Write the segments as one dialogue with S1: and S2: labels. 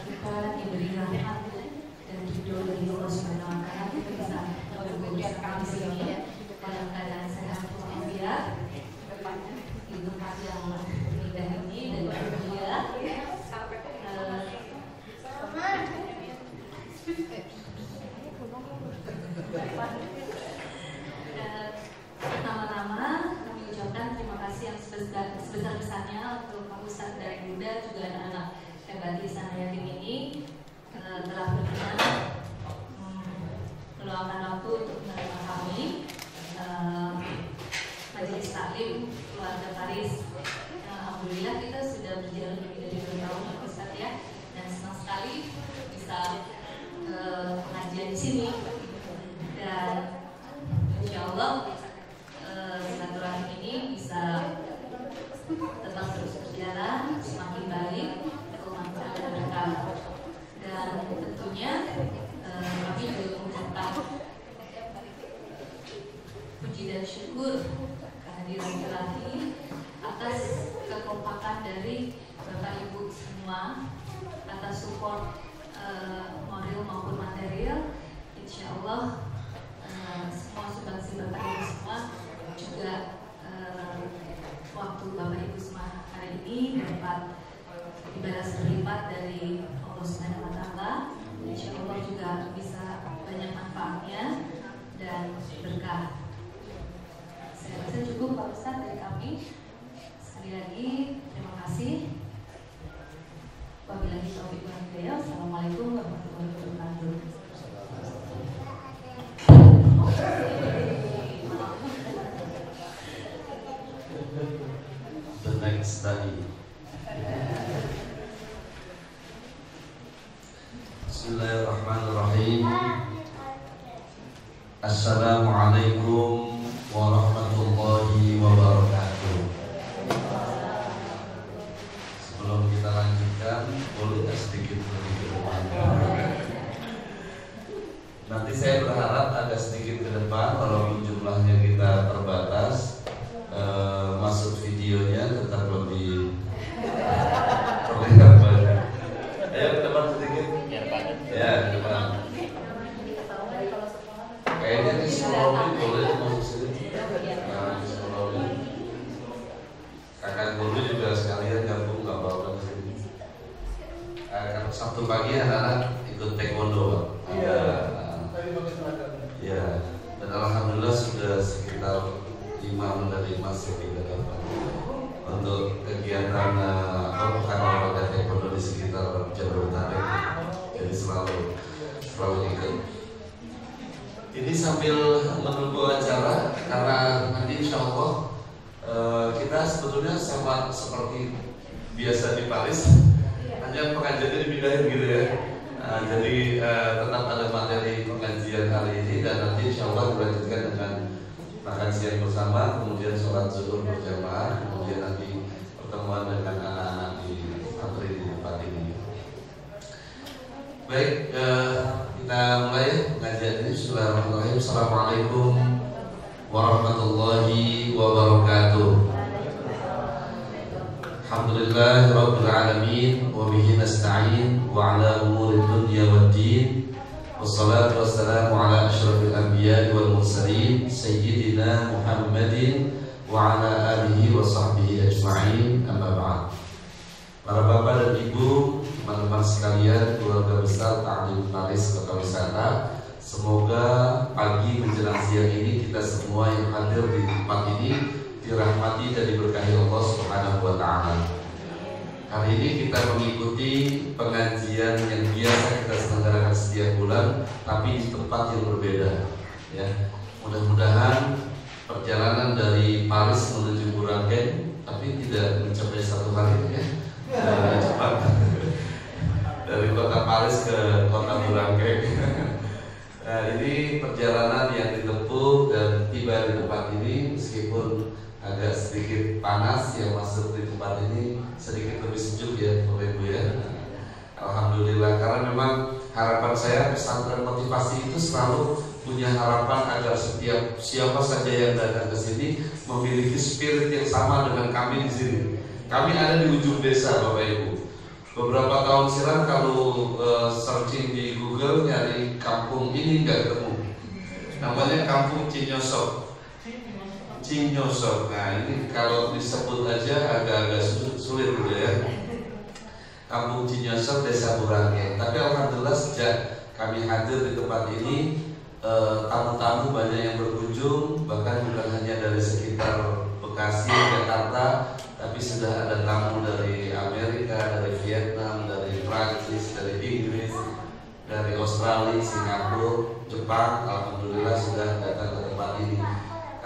S1: kita diberi rahmat dan ridho dari Allah Subhanahu wa Ta'ala, kita bisa berkumpul di sini dalam keadaan sehat walafiat di tempat yang indah ini, dan alhamdulillah pertama-tama kami ucapkan terima kasih yang sebesar-besarnya untuk Pak Ustadz dari Bunda, juga anak-anak hebat di Sana Yatim ini telah berkenan meluangkan waktu untuk menerima kami, majelis taklim keluarga Paris. Alhamdulillah kita sudah berjalan lebih dari 2 tahun Pak Ustadz ya, dan senang sekali bisa pengajian di sini, dan insya Allah silaturahmi ini bisa tetap terus berjalan semakin baik, bermanfaat dan berkah. Dan tentunya kami juga mengucapkan puji dan syukur kehadiran ilahi atas kekompakan dari Bapak Ibu semua, atas support moral maupun material. Insya Allah semua sumbangsi Bapak Ibu semua, juga waktu Bapak Ibu semua hari ini dapat dibalas berlipat dari Allah Subhanahu wa Ta'ala. Insya Allah juga bisa banyak manfaatnya dan berkah. Saya rasa cukup Pak Ustadz dari kami. Sekali lagi terima kasih. Wabillahi taufiq wal hidayah. Assalamualaikum warahmatullahi wabarakatuh.
S2: The next study. Bismillahirrahmanirrahim. Assalamualaikum warahmatullahi wabarakatuh. Sebelum kita lanjutkan, boleh sedikit lebih ke depan. Nanti saya berharap agak sedikit ke depan, walaupun jumlahnya kita terbatas. Masuk videonya tetap lebih terlihat banyak. Ayo ke depan sedikit. Ya, ke depan. Kayaknya di Sulawesi boleh masuk sini. Nah, di Sulawesi. Kakak guru juga sekalian gabung, nggak apa-apa ke sini. Sabtu pagi anak-anak ikut taekwondo. Ya, dan alhamdulillah sudah sekitar 5 medali emas yang kita dapat untuk kegiatan bukan olahraga taekwondo di sekitar Jabodetabek. Jadi selalu ikut. Ini sambil menunggu acara, karena nanti insya Allah kita sebetulnya sama seperti biasa di Paris, hanya pengajiannya dipindahin gitu ya. Jadi tetap ada materi pengajian hari ini, dan nanti insya Allah dilanjutkan dengan makan siang bersama, kemudian sholat zuhur berjamaah, kemudian nanti pertemuan dengan anak-anak di antri di tempat ini. Baik, kita mulai pengajian ini. Bismillahirrahmanirrahim. Assalamualaikum warahmatullahi wabarakatuh. Alhamdulillahirabbil alamin, wa bihi nasta'in wa ala umuri dunya waddin. Wassalatu wassalamu ala asyrafil anbiya'i wal mursalin sayyidina Muhammadin wa ala alihi wa sahbihi ajma'in, amma ba'd. Para bapak dan ibu, teman-teman sekalian, keluarga besar Taklim Paris Kota Wisata, semoga pagi menjelang siang ini kita semua yang hadir di tempat ini dirahmati dan diberkahi Allah Subhanahu wa Ta'ala. Hari ini kita mengikuti pengajian yang biasa kita selenggarakan setiap bulan, tapi di tempat yang berbeda. Ya, mudah-mudahan perjalanan dari Paris menuju Boracay, tapi tidak mencapai 1 hari ya, cepat dari kota Paris ke kota Boracay. Nah, ini perjalanan yang ditempuh dan tiba di tempat ini, meskipun agak sedikit panas, yang masuk di tempat ini sedikit lebih sejuk ya Bapak Ibu ya. Alhamdulillah, karena memang harapan saya pesantren motivasi itu selalu punya harapan agar setiap siapa saja yang datang ke sini memiliki spirit yang sama dengan kami di sini. Kami ada di ujung desa Bapak Ibu. Beberapa tahun silam kalau searching di Google nyari kampung ini nggak ketemu. Namanya Kampung Cinyosok. Cinyosok. Nah ini kalau disebut aja agak-agak sulit gitu ya. Kampung Cinyosok, Desa Burangkeng. Tapi alhamdulillah sejak kami hadir di tempat ini, tamu-tamu banyak yang berkunjung, bahkan bukan hanya dari sekitar Bekasi, Jakarta, tapi sudah ada tamu dari Amerika, dari Vietnam, dari Prancis, dari Inggris, dari Australia, Singapura, Jepang. Alhamdulillah sudah datang ke tempat ini.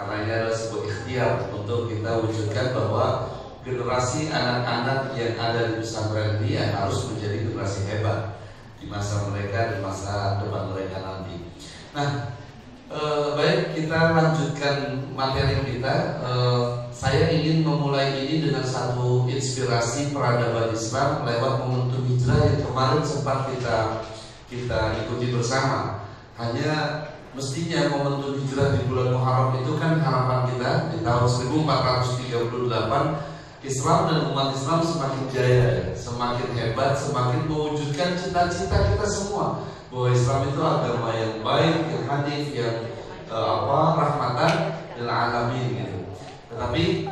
S2: Karena ini adalah sebuah ikhtiar untuk kita wujudkan bahwa generasi anak-anak yang ada di pesantren ini harus menjadi generasi hebat di masa mereka dan masa depan mereka nanti. Nah, baik, kita lanjutkan materi kita. Saya ingin memulai ini dengan satu inspirasi peradaban Islam lewat momentum hijrah yang kemarin sempat kita ikuti bersama. Hanya mestinya momentum hijrah di bulan Muharram itu kan harapan kita di tahun 1438 Islam dan umat Islam semakin jaya, semakin hebat, semakin mewujudkan cita-cita kita semua bahwa Islam itu agama yang baik, yang hanif, yang rahmatan lil alamin gitu. Tetapi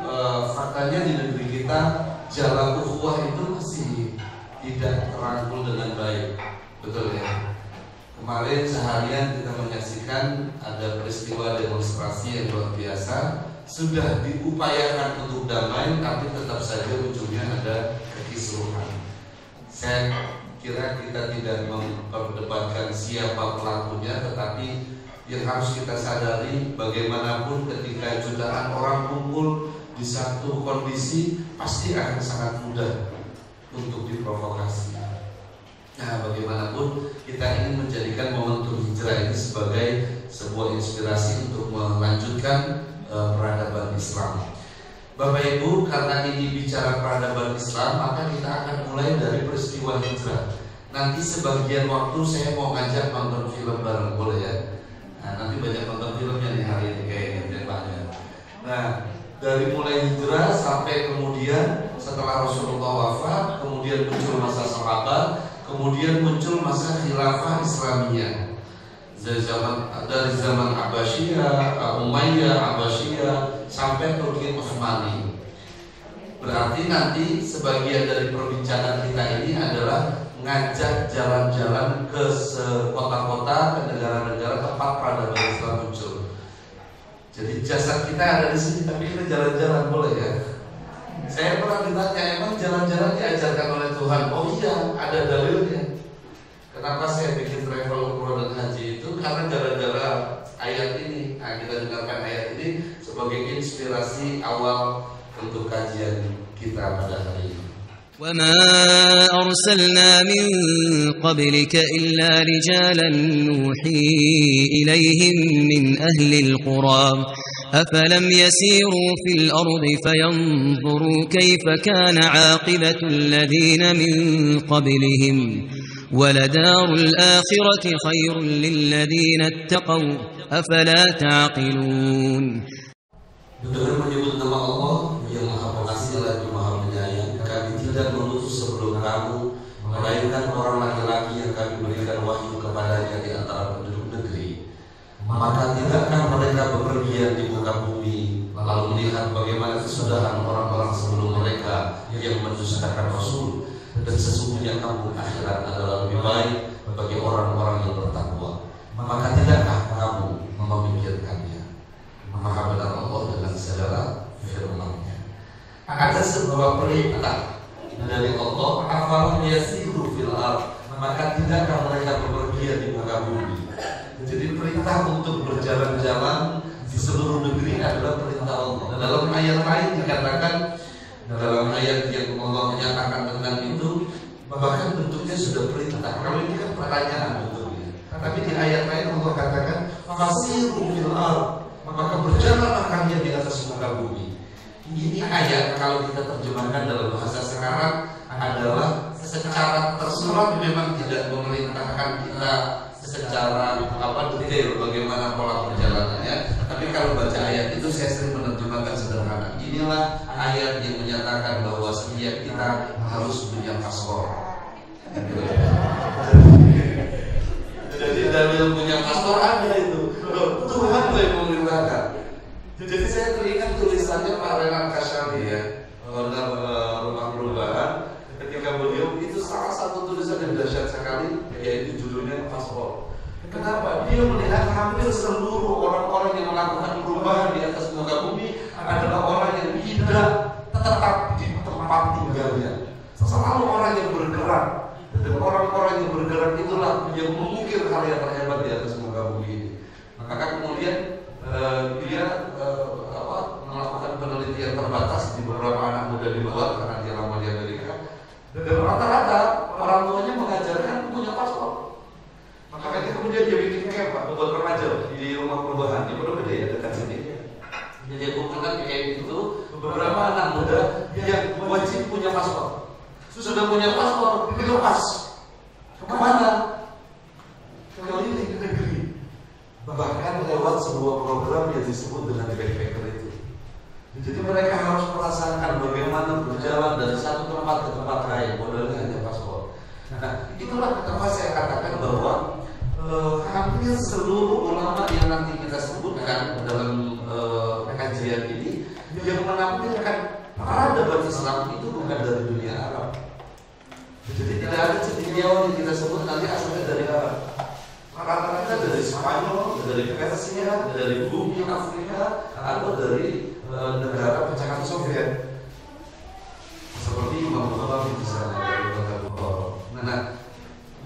S2: faktanya di negeri kita jalan ukhuwah itu masih tidak terangkul dengan baik, betul ya? Kemarin seharian kita menyaksikan ada peristiwa demonstrasi yang luar biasa. Sudah diupayakan untuk damai, tapi tetap saja ujungnya ada kekisruhan. Saya kira kita tidak memperdebatkan siapa pelakunya, tetapi yang harus kita sadari bagaimanapun ketika jutaan orang kumpul di satu kondisi pasti akan sangat mudah untuk diprovokasi. Nah, bagaimanapun kita ingin menjadikan momentum hijrah ini sebagai sebuah inspirasi untuk melanjutkan peradaban Islam. Bapak Ibu, karena ini bicara peradaban Islam, maka kita akan mulai dari peristiwa hijrah. Nanti sebagian waktu saya mau ngajak nonton film bareng, boleh ya? Nah, nanti banyak nonton filmnya nih hari ini kayaknya temanya. Nah, dari mulai hijrah sampai kemudian setelah Rasulullah wafat, kemudian muncul masa sahabat, kemudian muncul masa khilafah Islamiyah. Dari zaman Abbasiyah, Umayyah, Abbasiyah sampai Turki Utsmani. Berarti nanti sebagian dari perbincangan kita ini adalah ngajak jalan-jalan ke kota-kota, ke negara-negara tempat peradaban Islam muncul. Jadi jasad kita ada di sini, tapi kita jalan-jalan, boleh ya? Saya pernah ditanya, emang jalan-jalan diajarkan oleh Tuhan? Oh iya, ada dalilnya. Kenapa saya bikin travel umroh dan haji itu? Karena gara-gara ayat ini. Nah, kita dengarkan ayat ini sebagai inspirasi awal untuk kajian kita pada hari ini.
S3: وما أرسلنا من قبلك إلا رجالا نوحي إليهم من أهل القرى أفلم يسيروا في الأرض فينظروا كيف كان عاقبة الذين من قبلهم ولدار الآخرة خير للذين اتقوا أفلا تعقلون.
S2: Dengan menyebut nama Allah yang Maha Pengasih lagi Maha Penyayang, kami tidak mengutus sebelum kamu melainkan orang laki-laki yang kami berikan wahyu kepadanya di antara penduduk negeri. Maka tidakkah mereka bepergian di muka bumi lalu melihat bagaimana kesudahan orang-orang sebelum mereka yang mendustakan Rasul, dan sesungguhnya kampung akhirat adalah lebih baik bagi orang-orang yang bertakwa. Maka tidakkah kamu memikirkannya? Maha benar Allah dengan segala firman-Nya. Ada sebuah perintah dari Allah, afalam yasiru fil ardh, maka tidakkah mereka bepergian di muka bumi. Jadi perintah untuk berjalan-jalan di seluruh negeri adalah perintah Allah. Dalam ayat lain dikatakan, dalam ayat yang Allah menyatakan tentang itu, bahkan bentuknya sudah perintah. Kalau ini kan pertanyaan bentuknya. Tapi di ayat lain Allah katakan, fasiru fil ardh, maka berjalanlah kalian di atas muka bumi. Ini ayat kalau kita terjemahkan dalam bahasa sekarang adalah secara tersurat memang tidak memerintahkan kita secara detail bagaimana pola perjalanannya. Tapi kalau baca ayat itu saya sering menerjemahkan sederhana. Inilah ayat yang menyatakan bahwa setiap kita harus punya paspor. Jadi dalil punya paspor ada itu. Loh, Tuhan yang memerintahkan. Jadi saya teringat tulisannya Pak Renat Kasyari ya, owner rumah perubahan. Ketika beliau itu salah satu tulisan yang dahsyat sekali, yaitu judulnya paspor. Kenapa? Dia melihat hampir seluruh orang-orang yang melakukan perubahan di atas muka bumi adalah orang yang tidak tetap di tempat tinggalnya. Selalu orang yang bergerak. Dan orang-orang yang bergerak itulah yang mengukir hal yang terhebat di atas muka bumi ini. Maka kemudian dia melakukan penelitian terbatas di beberapa anak muda di luar karena dia lama di Amerika. Dan rata-rata orang tuanya mengajarkan punya paspor. Makanya kemudian dia bikin camp buat remaja di rumah perubahan di Pondok Gede ya, dekat sini. Jadi dia kumpulkan kayak itu beberapa anak muda yang wajib punya paspor. Sudah punya paspor dilepas kemana? Keliling negeri. Bahkan lewat sebuah program yang disebut dengan backpacker itu. Jadi mereka harus merasakan bagaimana berjalan dari satu tempat ke tempat lain, modalnya hanya paspor. Nah, itulah kenapa saya katakan bahwa hampir seluruh ulama yang nanti kita sebutkan dalam kajian ini yang menampilkan peradaban Islam itu bukan dari dunia Arab. Jadi tidak ada cendekiawan yang kita sebut nanti asalnya dari Arab. Rata-rata dari Spanyol, dari Persia, dari bumi Afrika, atau dari negara pencakat Soviet, seperti Imam Bukhari misalnya dari kota Bukhara. Nah,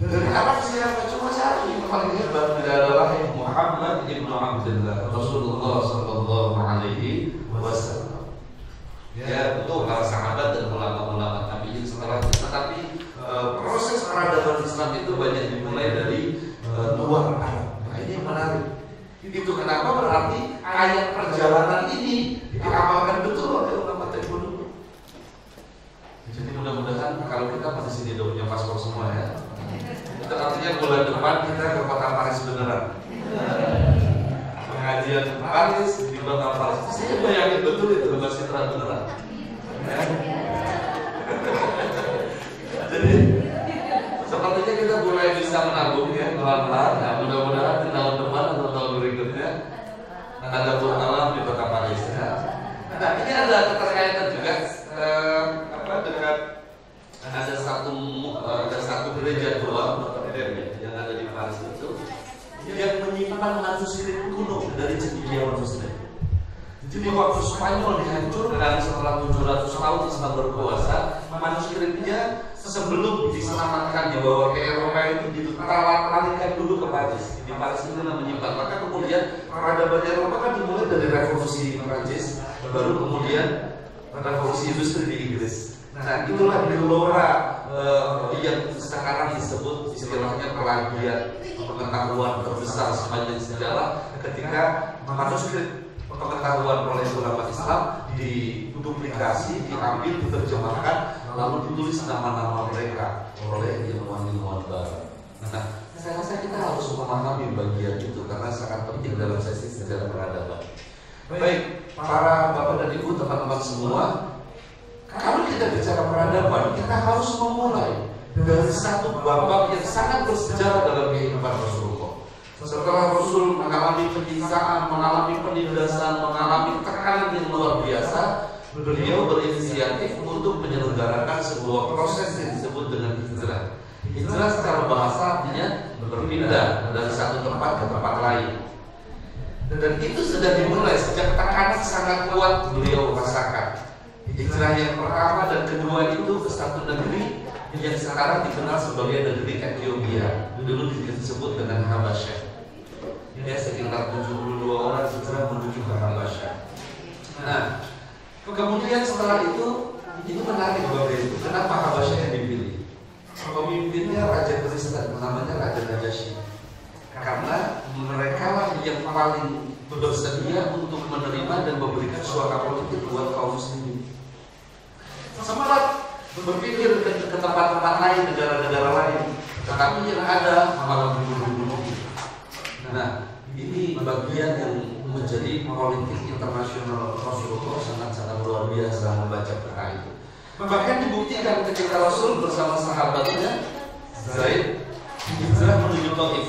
S2: dari Arab siapa? Cuma satu yang paling hebat, tidak ada lain, Muhammad ibnu Abdullah, Rasulullah Sallallahu Alaihi Wasallam. Ya, betul para sahabat dan ulama-ulama tabi'in setelah itu. Tetapi proses peradaban Islam itu banyak dimulai dari luar Arab. Nah, ini yang menarik. Itu kenapa berarti ayat perjalanan ini diamalkan betul oleh ulama tempo dulu. Jadi mudah-mudahan kalau kita pada sini udah punya paspor semua ya. Itu artinya bulan depan kita ke kota Paris beneran. Pengajian Paris di kota Paris. Saya bayangin betul itu masih terang beneran. Ya. Jadi sepertinya kita mulai bisa menabung ya pelan-pelan. Nah, mudah-mudahan di tahun depan atau tahun berikutnya ada alam di kota Paris ya. Nah, ini ada keterkaitan juga dengan ada satu gereja tua yang ada di Paris itu yang menyimpan manuskrip kuno dari cendekiawan Muslim. Jadi waktu Spanyol dihancurkan setelah 700 tahun Islam berkuasa, manuskripnya sebelum diselamatkan dibawa ke Eropa itu dilarikan dulu ke Paris. Di Paris itu menyimpan. Maka kemudian peradaban Eropa kan dimulai dari revolusi Prancis, baru kemudian revolusi industri di Inggris. Nah, itulah gelora yang sekarang disebut istilahnya plagiat pengetahuan terbesar sepanjang sejarah ketika manuskrip pengetahuan oleh ulama Islam diduplikasi, diambil, diterjemahkan, lalu ditulis nama-nama mereka oleh ilmuwan-ilmuwan baru. Nah, saya rasa kita harus memahami bagian itu karena sangat penting dalam sesi sejarah peradaban. Baik, para bapak dan ibu, teman-teman semua, kalau kita bicara peradaban, kita harus memulai dari satu babak yang sangat bersejarah dalam kehidupan Rasulullah. Setelah Rasul mengalami penyiksaan, mengalami penindasan, mengalami tekanan yang luar biasa, beliau berinisiatif untuk menyelenggarakan sebuah proses yang disebut dengan hijrah. Hijrah secara bahasa artinya berpindah dari satu tempat ke tempat lain. Dan itu sudah dimulai sejak tekanan sangat kuat beliau rasakan. Hijrah yang pertama dan kedua itu ke satu negeri yang sekarang dikenal sebagai negeri Ethiopia. Dulu disebut dengan Habasyah. Ya, sekitar 72 orang hijrah menuju ke Habasyah. Nah, kemudian setelah itu menarik Bapak Ibu. Kenapa Habasyah yang dipilih? Pemimpinnya Raja Kristen, namanya Raja Najasyi. Karena mereka lah yang paling bersedia untuk menerima dan memberikan suara politik buat kaum muslimin. Sempat berpikir ke tempat-tempat lain, negara-negara lain, tetapi yang ada malah dibunuh-bunuh. Nah, ini bagian yang menjadi politik internasional Rasulullah sangat-sangat luar biasa membaca peta itu. Bahkan dibuktikan ketika Rasul bersama sahabatnya Zaid hijrah menuju Taif.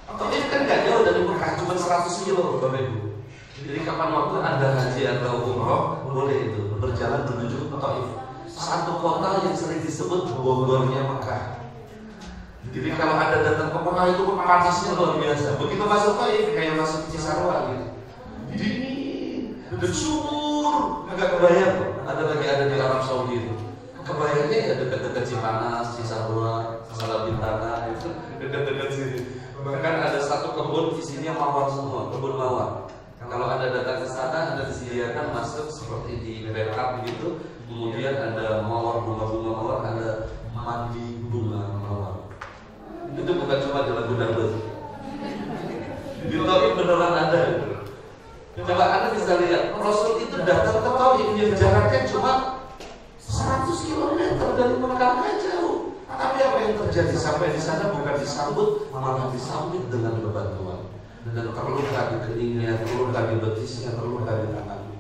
S2: Taif kan gak jauh dari Mekah, cuma 100 kilo Bapak Ibu. Jadi kapan waktu Anda haji atau umroh, boleh itu berjalan menuju ke Taif. Satu kota yang sering disebut Bogornya Mekah. Jadi kalau Anda datang ke Mekah itu panasnya luar biasa. Begitu masuk Taif kayak masuk Cisarua gitu. Dingin dan subur. Agak kebayang ada di Arab Saudi itu. Kebayangnya ya dekat-dekat Cipanas, Cisarua, Salah Bintana itu dekat-dekat sini. Bahkan ada satu kebun isinya mawar semua, kebun mawar. Kalau Anda datang ke sana, Anda disediakan masuk seperti di backup begitu. Kemudian ada mawar, bunga-bunga mawar, ada mandi bunga mawar. Itu bukan cuma di lagu dangdut. Di Taif beneran ada. Coba Anda bisa lihat, Rasul itu datang ke Taif yang jaraknya cuma 100 km dari Mekah, jauh. Tapi apa yang terjadi sampai di sana bukan disambut, malah disambut dengan bebatuan, dengan terluka di keningnya, terluka di betisnya, terluka di tangannya.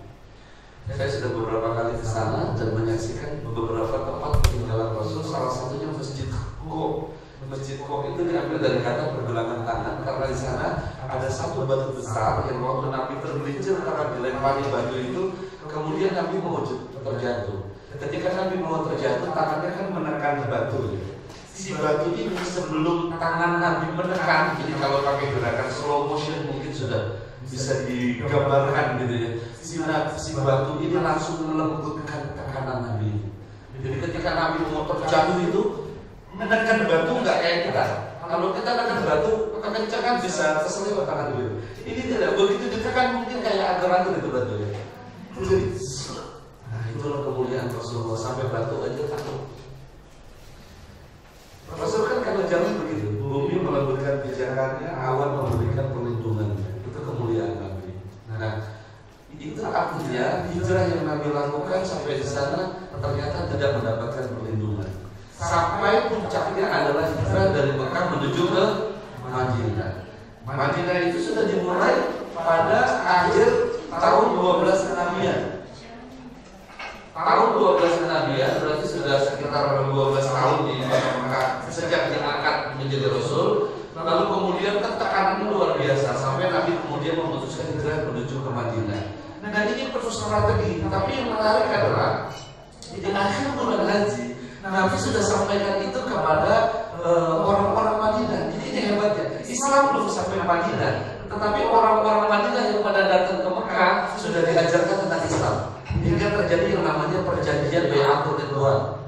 S2: Saya sudah beberapa kali ke sana dan menyaksikan beberapa tempat peninggalan Rasul. Salah satunya Masjid Qo. Masjid Qo itu diambil dari kata pergelangan tangan karena di sana ada satu batu besar yang waktu Nabi tergelincir karena dilempari batu itu, kemudian Nabi mau terjatuh. Ketika Nabi mau terjatuh, tangannya kan menekan batu. Si batu ini sebelum tangan Nabi menekan, jadi kalau pakai gerakan slow motion mungkin sudah bisa digambarkan gitu ya. Si batu ini langsung melembutkan tekanan Nabi. Jadi ketika Nabi mau terjatuh itu, menekan batu nggak kayak kita. Kalau kita tekan batu, kencang kan bisa terselip tangan dulu. Ini tidak begitu ditekan, mungkin kayak agar-agar itu batu ya. Jadi, nah itulah kemuliaan Rasulullah, sampai batu aja takut. Rasul kan kalau jalan begitu, bumi melembutkan pijakannya, awan memberikan perlindungannya. Itu kemuliaan Nabi. Nah, itu artinya hijrah yang Nabi lakukan sampai di sana ternyata tidak mendapatkan perlindungan. Sampai puncaknya adalah hijrah dari Mekah menuju ke Madinah. Madinah itu sudah dimulai pada akhir tahun 12 Kenabian. Tahun 12 Kenabian berarti sudah sekitar 12 tahun di Mekah sejak diangkat menjadi Rasul. Lalu kemudian tekanannya luar biasa sampai Nabi kemudian memutuskan hijrah menuju ke Madinah. Nah ini perlu strategi. Tapi yang menarik adalah di akhir bulan haji Nabi sudah sampaikan itu kepada orang-orang Madinah. Jadi ini hebatnya, Islam belum sampai Madinah, tetapi orang-orang Madinah yang pada datang ke Mekah sudah diajarkan tentang Islam. Hingga terjadi yang namanya perjanjian Bai'atul Ridwan.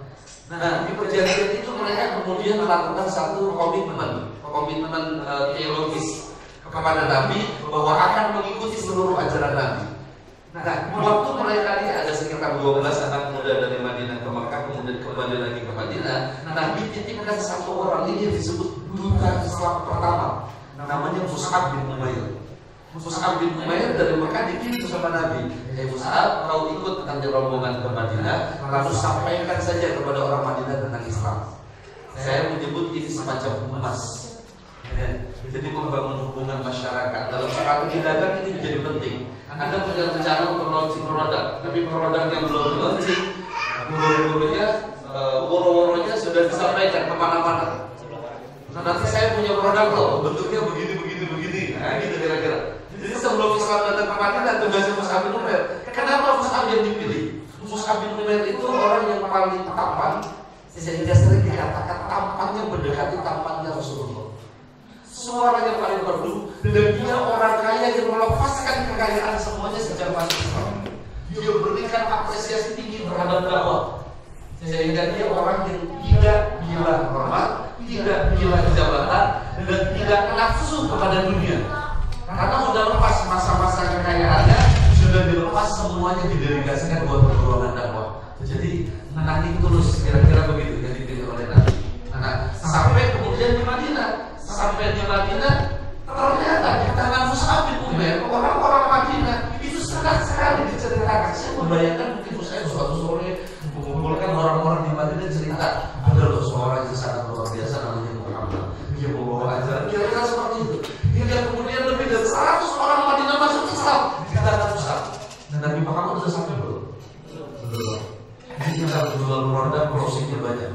S2: Nah, di perjanjian itu mereka kemudian melakukan satu komitmen teologis kepada Nabi bahwa akan mengikuti seluruh ajaran Nabi. Nah, waktu mereka ini ada sekitar 12 anak muda dari Madinah ke Mekah, kemudian kembali lagi ke Madinah. Nabi titipkan satu orang ini yang disebut duta Islam pertama, namanya Mus'ab bin Umair. Mus'ab bin Umair dari Mekah dikirim sama Nabi. Mus'ab, kau ikut nanti rombongan ke Madinah, lalu sampaikan saja kepada orang Madinah tentang Islam. Saya menyebut ini semacam emas. Ya, jadi membangun hubungan masyarakat dalam strategi dagang ini menjadi penting. Anda punya rencana untuk launching produk, tapi produknya belum launching, woro-woronya sudah disampaikan kemana-mana. Nah, nanti saya punya produk loh, bentuknya begini. Nah, gitu kira-kira. Jadi sebelum Islam datang ke Madinah, tugasnya Mus'ab bin Umair. Kenapa Mus'ab yang dipilih? Mus'ab bin Umair itu orang yang paling tampan, sehingga sering dikatakan tampannya mendekati tampannya Rasulullah. Suaranya paling merdu, dan dia orang kaya yang melepaskan kekayaan semuanya sejak masuk Islam. Dia berikan apresiasi tinggi terhadap dakwah, sehingga dia orang yang tidak gila hormat, tidak gila jabatan, dan tidak nafsu kepada dunia. Karena sudah lepas masa-masa kekayaannya, sudah dilepas semuanya didedikasikan buat perjuangan dakwah. Jadi Nabi tulus, kira-kira begitu yang dipilih oleh Nabi. Nah, sampai kemudian di Madinah. Sampai di Madinah, ternyata di tangan Mus'ab bin Umair, orang-orang Madinah itu senang sekali diceritakan. Saya membayangkan mungkin saya suatu sore mengumpulkan orang-orang di Madinah cerita, ada loh seorang yang sangat luar biasa namanya Muhammad. Dia membawa ajaran kira-kira seperti itu. Hingga kemudian lebih dari 100 orang Madinah masuk Islam di tangan Mus'ab. Dan Nabi Muhammad sudah sampai belum? Belum. Ini kita jual produk, prosesnya banyak.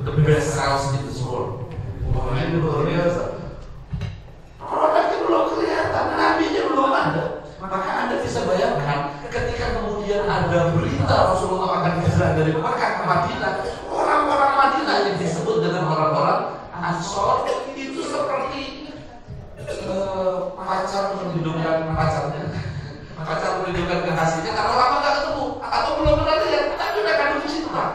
S2: the best sales in this world. Ini luar biasa. Produknya belum kelihatan, nabinya belum ada. Maka Anda bisa bayangkan ketika kemudian ada berita Rasulullah akan hijrah dari Mekah ke Madinah, orang-orang Madinah yang disebut dengan orang-orang Ansor itu seperti pacar menunjukkan kekasihnya karena lama nggak ketemu atau belum pernah lihat, tapi mereka dulu cinta.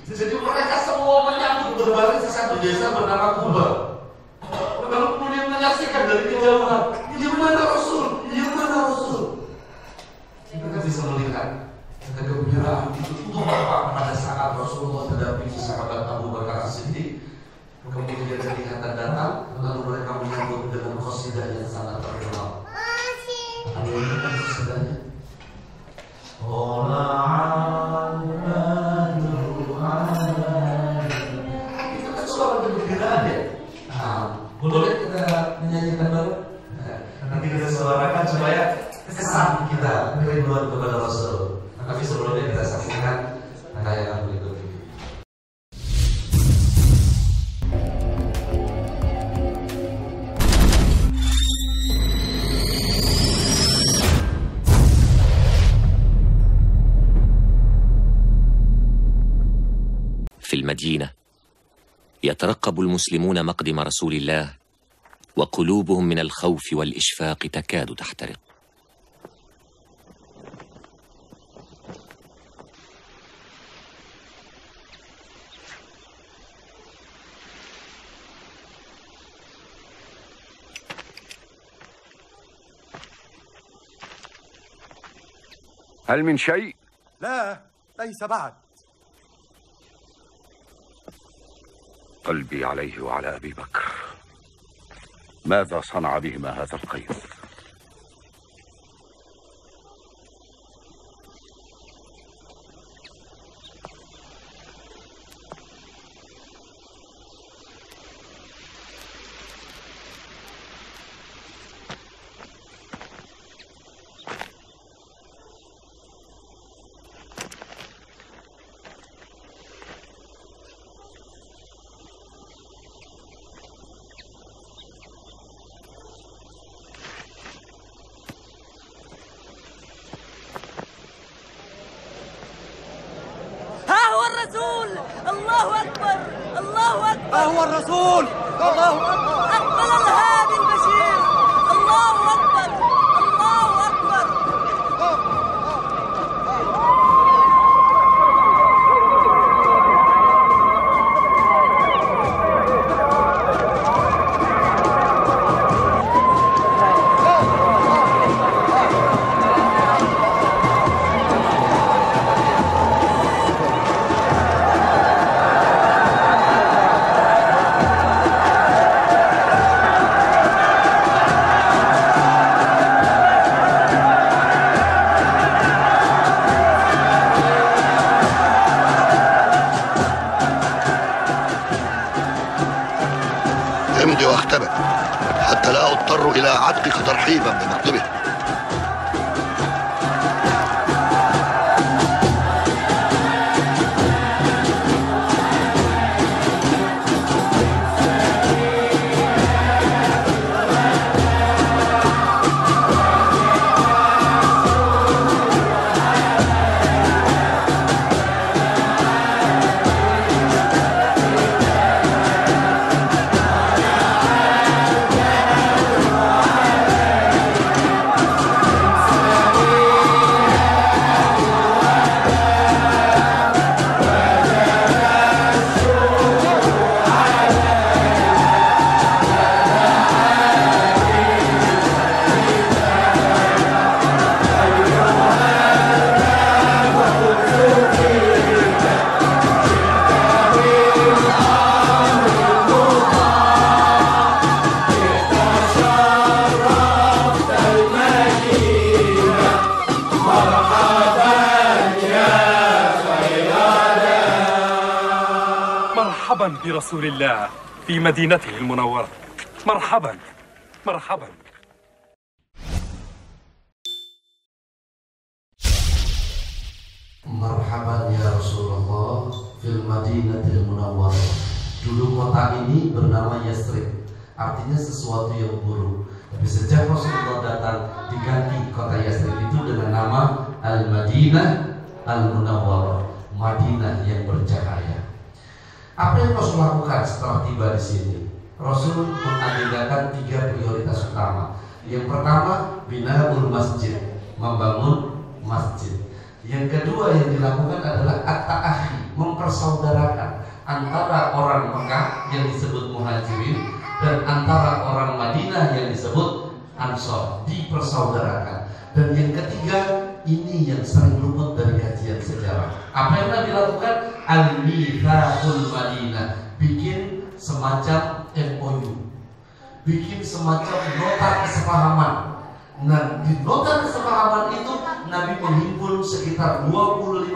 S2: Jadi mereka semua menyambut berbaring di satu desa bernama Kuba. Lalu kemudian menyaksikan dari kejauhan, ini mana Rasul, ini mana Rasul. Kita bisa melihat kegembiraan itu tampak pada saat Rasulullah mendampingi sahabat Abu Bakar As-Siddiq. Kemudian kelihatan datang, lalu mereka menyambut dengan qasidah yang sangat terkenal. Ada yang kan qasidahnya? Itu kan suara kegembiraan ya. Boleh kita menyanyikan baru? Nanti kita suarakan supaya kesan kita kerinduan kepada Rasul. Tapi sebelumnya kita saksikan tayangan berikut ini.
S4: في المدينة يترقب المسلمون مقدم رسول الله وقلوبهم من الخوف والإشفاق تكاد تحترق.
S5: هل من شيء؟
S6: لا، ليس بعد.
S5: قلبي عليه وعلى أبي بكر. ماذا صنع بهما هذا القيس؟
S7: الله أكبر الله أكبر.
S6: ها هو الرسول. الله أكبر.
S7: أقبل الهادي البشير. الله أكبر الله أكبر.
S8: امضي واختبئ حتى لا اضطر الى عتقك ترحيبا بمكتبه.
S9: مرحبا برسول الله في مدينته المنورة. مرحبا مرحبا.
S2: مرحبا يا رسول الله في fil Madinatil Munawwarah. Dulu kota ini bernama Yathrib, artinya sesuatu yang buruk. Tapi sejak Rasulullah datang, diganti kota Yathrib itu dengan nama Al-Madinah Al-Munawwarah, Madinah yang bercahaya. Apa yang Rasul lakukan setelah tiba di sini? Rasul mengagendakan 3 prioritas utama. Yang pertama, binaul masjid, membangun masjid. Yang kedua yang dilakukan adalah at-ta'akhi, mempersaudarakan antara orang Mekah yang disebut Muhajirin dan antara orang Madinah yang disebut Ansor, dipersaudarakan. Dan yang ketiga, ini yang sering luput dari kajian sejarah. Apa yang Nabi lakukan? Al-Mitsaqul Madinah, bikin semacam MOU, bikin semacam nota kesepahaman. Nah, di nota kesepahaman itu Nabi menghimpun sekitar 25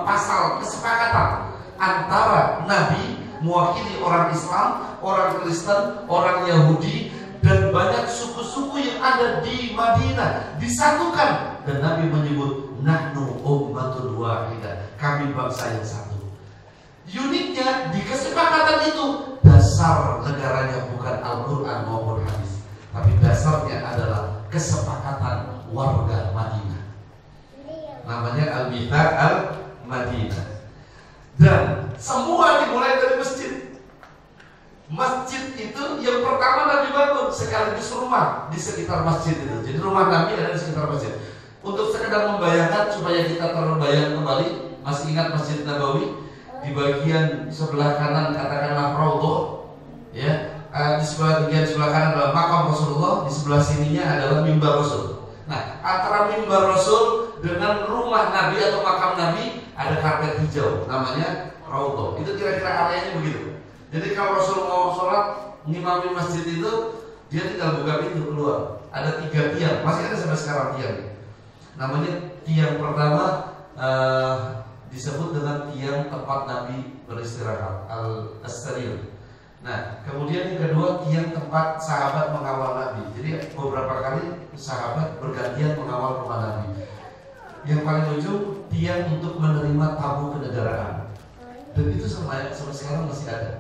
S2: pasal kesepakatan antara Nabi mewakili orang Islam, orang Kristen, orang Yahudi, dan banyak suku-suku yang ada di Madinah disatukan. Dan Nabi menyebut nahnu ummatun wahidah, kami bangsa yang satu. Uniknya di kesepakatan itu dasar negaranya bukan Al-Quran maupun hadis, tapi dasarnya adalah kesepakatan warga Madinah. Namanya Al-Mitsaq Al-Madinah. Dan semua dimulai dari masjid. Masjid itu yang pertama Nabi bangun sekaligus rumah di sekitar masjid itu. Jadi rumah Nabi ada di sekitar masjid. Untuk sekedar membayangkan supaya kita terbayang kembali, masih ingat Masjid Nabawi? Di bagian sebelah kanan katakanlah Raudhah, ya. Di bagian sebelah kanan adalah makam Rasulullah, di sebelah sininya adalah mimbar Rasul. Nah, antara mimbar Rasul dengan rumah Nabi atau makam Nabi ada karpet hijau, namanya Raudhah. Itu kira-kira areanya begitu. Jadi kalau Rasul mau sholat ngimami masjid itu, dia tinggal buka pintu keluar. Ada 3 tiang, masih ada sampai sekarang tiang. Namanya tiang pertama disebut dengan tiang tempat Nabi beristirahat, al-Astarir. Nah, kemudian yang kedua tiang tempat sahabat mengawal Nabi. Jadi beberapa kali sahabat bergantian mengawal rumah Nabi. Yang paling ujung tiang untuk menerima tamu kenegaraan. Dan itu sampai sekarang masih ada.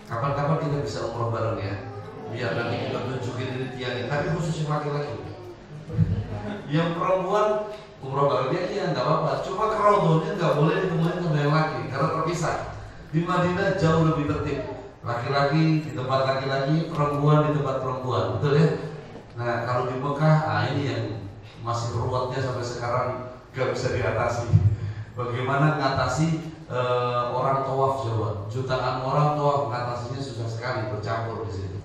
S2: Kapan-kapan kita bisa umroh bareng ya. Biar nanti kita tunjukin ini tiangnya. Tapi khusus yang laki-laki. Yang perempuan umroh barengnya iya nggak apa-apa. Cuma ke Raudhahnya nggak boleh ditemuin sama yang laki karena terpisah. Di Madinah jauh lebih tertib. Laki-laki di tempat laki-laki, perempuan di tempat perempuan, betul ya? Nah kalau di Mekah, ini yang masih ruwetnya sampai sekarang nggak bisa diatasi. Bagaimana mengatasi orang tawaf coba? Jutaan orang tawaf, mengatasinya susah sekali, bercampur di situ.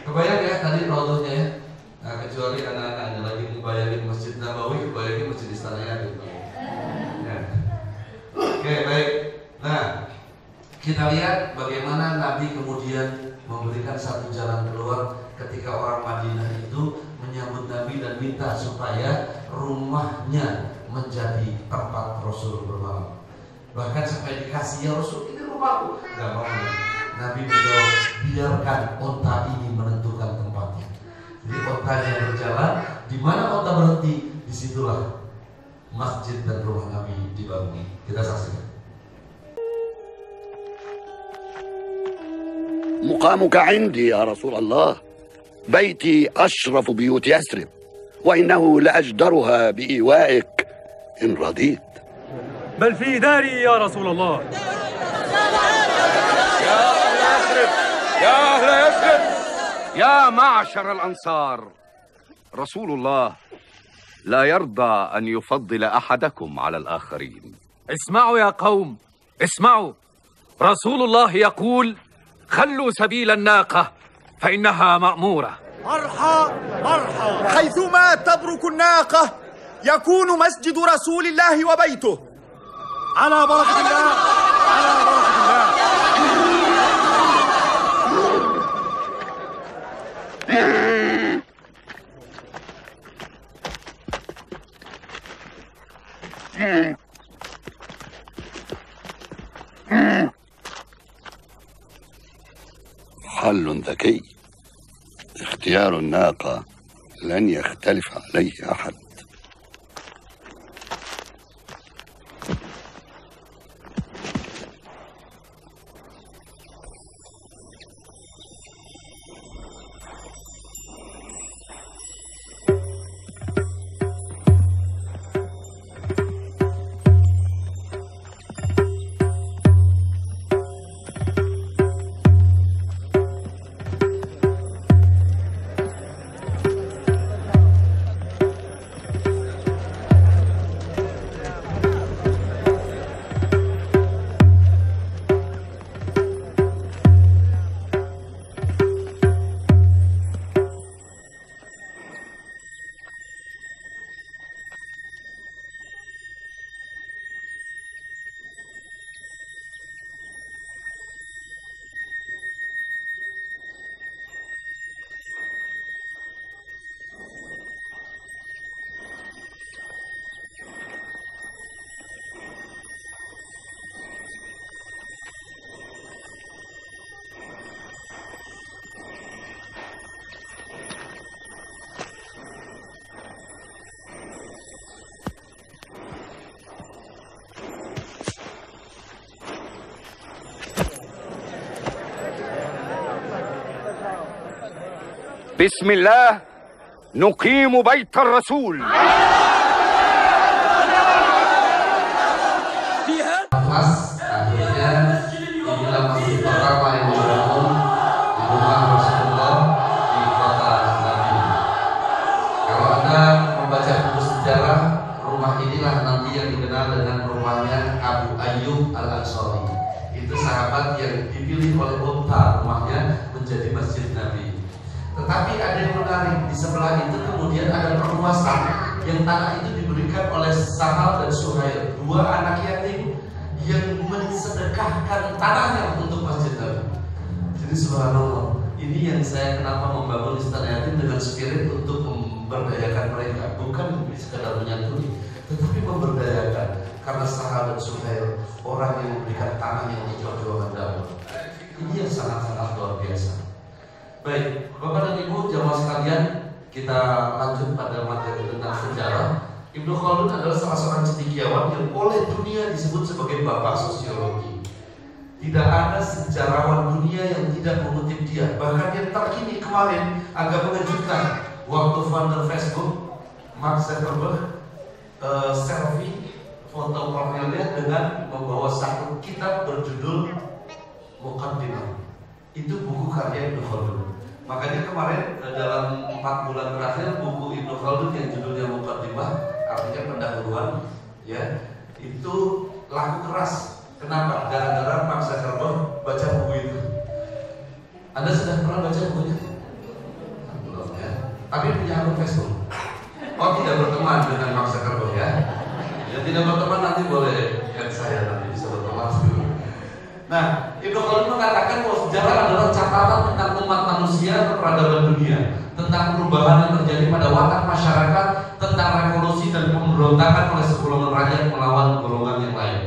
S2: Kebayang ya tadi Raudhahnya ya? Nah, kecuali anak-anaknya lagi membayangin Masjid Nabawi, kebayangin Masjid Istana gitu. Ya. Oke, baik. Nah, kita lihat bagaimana Nabi kemudian memberikan satu jalan keluar ketika orang Madinah itu menyambut Nabi dan minta supaya rumahnya menjadi tempat Rasul bermalam. Bahkan sampai dikasih, ya Rasul ini rumahku. Gak mau. Nabi menjawab, biarkan onta ini menentukan tempatnya. Jadi ontanya berjalan, di mana onta berhenti, disitulah masjid dan rumah Nabi dibangun. Kita saksikan.
S8: مقامك عندي يا رسول الله. بيتي أشرف بيوت يثرب، وإنه لأجدرها بإيوائك إن رضيت.
S9: بل في داري يا رسول الله.
S5: يا أهل يثرب، يا أهل يثرب، يا معشر الأنصار، رسول الله لا يرضى أن يفضل أحدكم على الآخرين.
S9: اسمعوا يا قوم، اسمعوا. رسول الله يقول: خلوا سبيل الناقة فإنها مأمورة.
S6: مرحى مرحى، حيثما تبرك الناقة يكون مسجد رسول الله وبيته. على بركة الله، على بركة الله.
S8: حل ذكي، اختيار الناقة لن يختلف عليه أحد.
S5: بسم الله نقيم بيت الرسول.
S2: Mas, akhirnya inilah masjid pertama yang dibangun di rumah Rasulullah di kota Nabi. Kalau Anda membaca buku sejarah, rumah inilah nanti yang dikenal dengan rumahnya Abu Ayyub Al-Ansari. Itu sahabat yang dipilih oleh Unta rumahnya menjadi masjid Nabi. Tetapi ada yang menarik, di sebelah itu kemudian ada perluasan yang tanah itu diberikan oleh Sahal dan Suhail, dua anak yatim yang mensedekahkan tanahnya untuk masjid Nabi. Jadi subhanallah, ini yang saya kenapa membangun istana yatim dengan spirit untuk memberdayakan mereka, bukan sekadar menyantuni, tetapi memberdayakan. Karena Sahal dan Suhail orang yang memberikan tanahnya untuk perjuangan dakwah. Ini yang sangat-sangat luar biasa. Baik, Bapak dan Ibu jamaah sekalian, kita lanjut pada materi tentang sejarah. Ibnu Khaldun adalah salah seorang cendekiawan yang oleh dunia disebut sebagai bapak sosiologi. Tidak ada sejarawan dunia yang tidak mengutip dia. Bahkan yang terkini kemarin agak mengejutkan, waktu founder Facebook Mark Zuckerberg selfie foto profilnya dengan membawa satu kitab berjudul Muqaddimah. Itu buku karya Ibnu Khaldun. Makanya kemarin dalam 4 bulan terakhir buku Ibnu Khaldun yang judulnya Muqaddimah, artinya pendahuluan, ya, itu laku keras. Kenapa? Gara-gara Mark Zuckerberg baca buku itu. Anda sudah pernah baca bukunya? Belum ya. Tapi punya akun Facebook. Oh, tidak berteman dengan Mark Zuckerberg ya. Yang tidak berteman nanti boleh add saya, nanti bisa berteman. Nah, Ibnu Khaldun mengatakan bahwa sejarah adalah catatan tentang umat manusia atau peradaban dunia, tentang perubahan yang terjadi pada watak masyarakat, tentang revolusi dan pemberontakan oleh segolongan rakyat melawan golongan yang lain.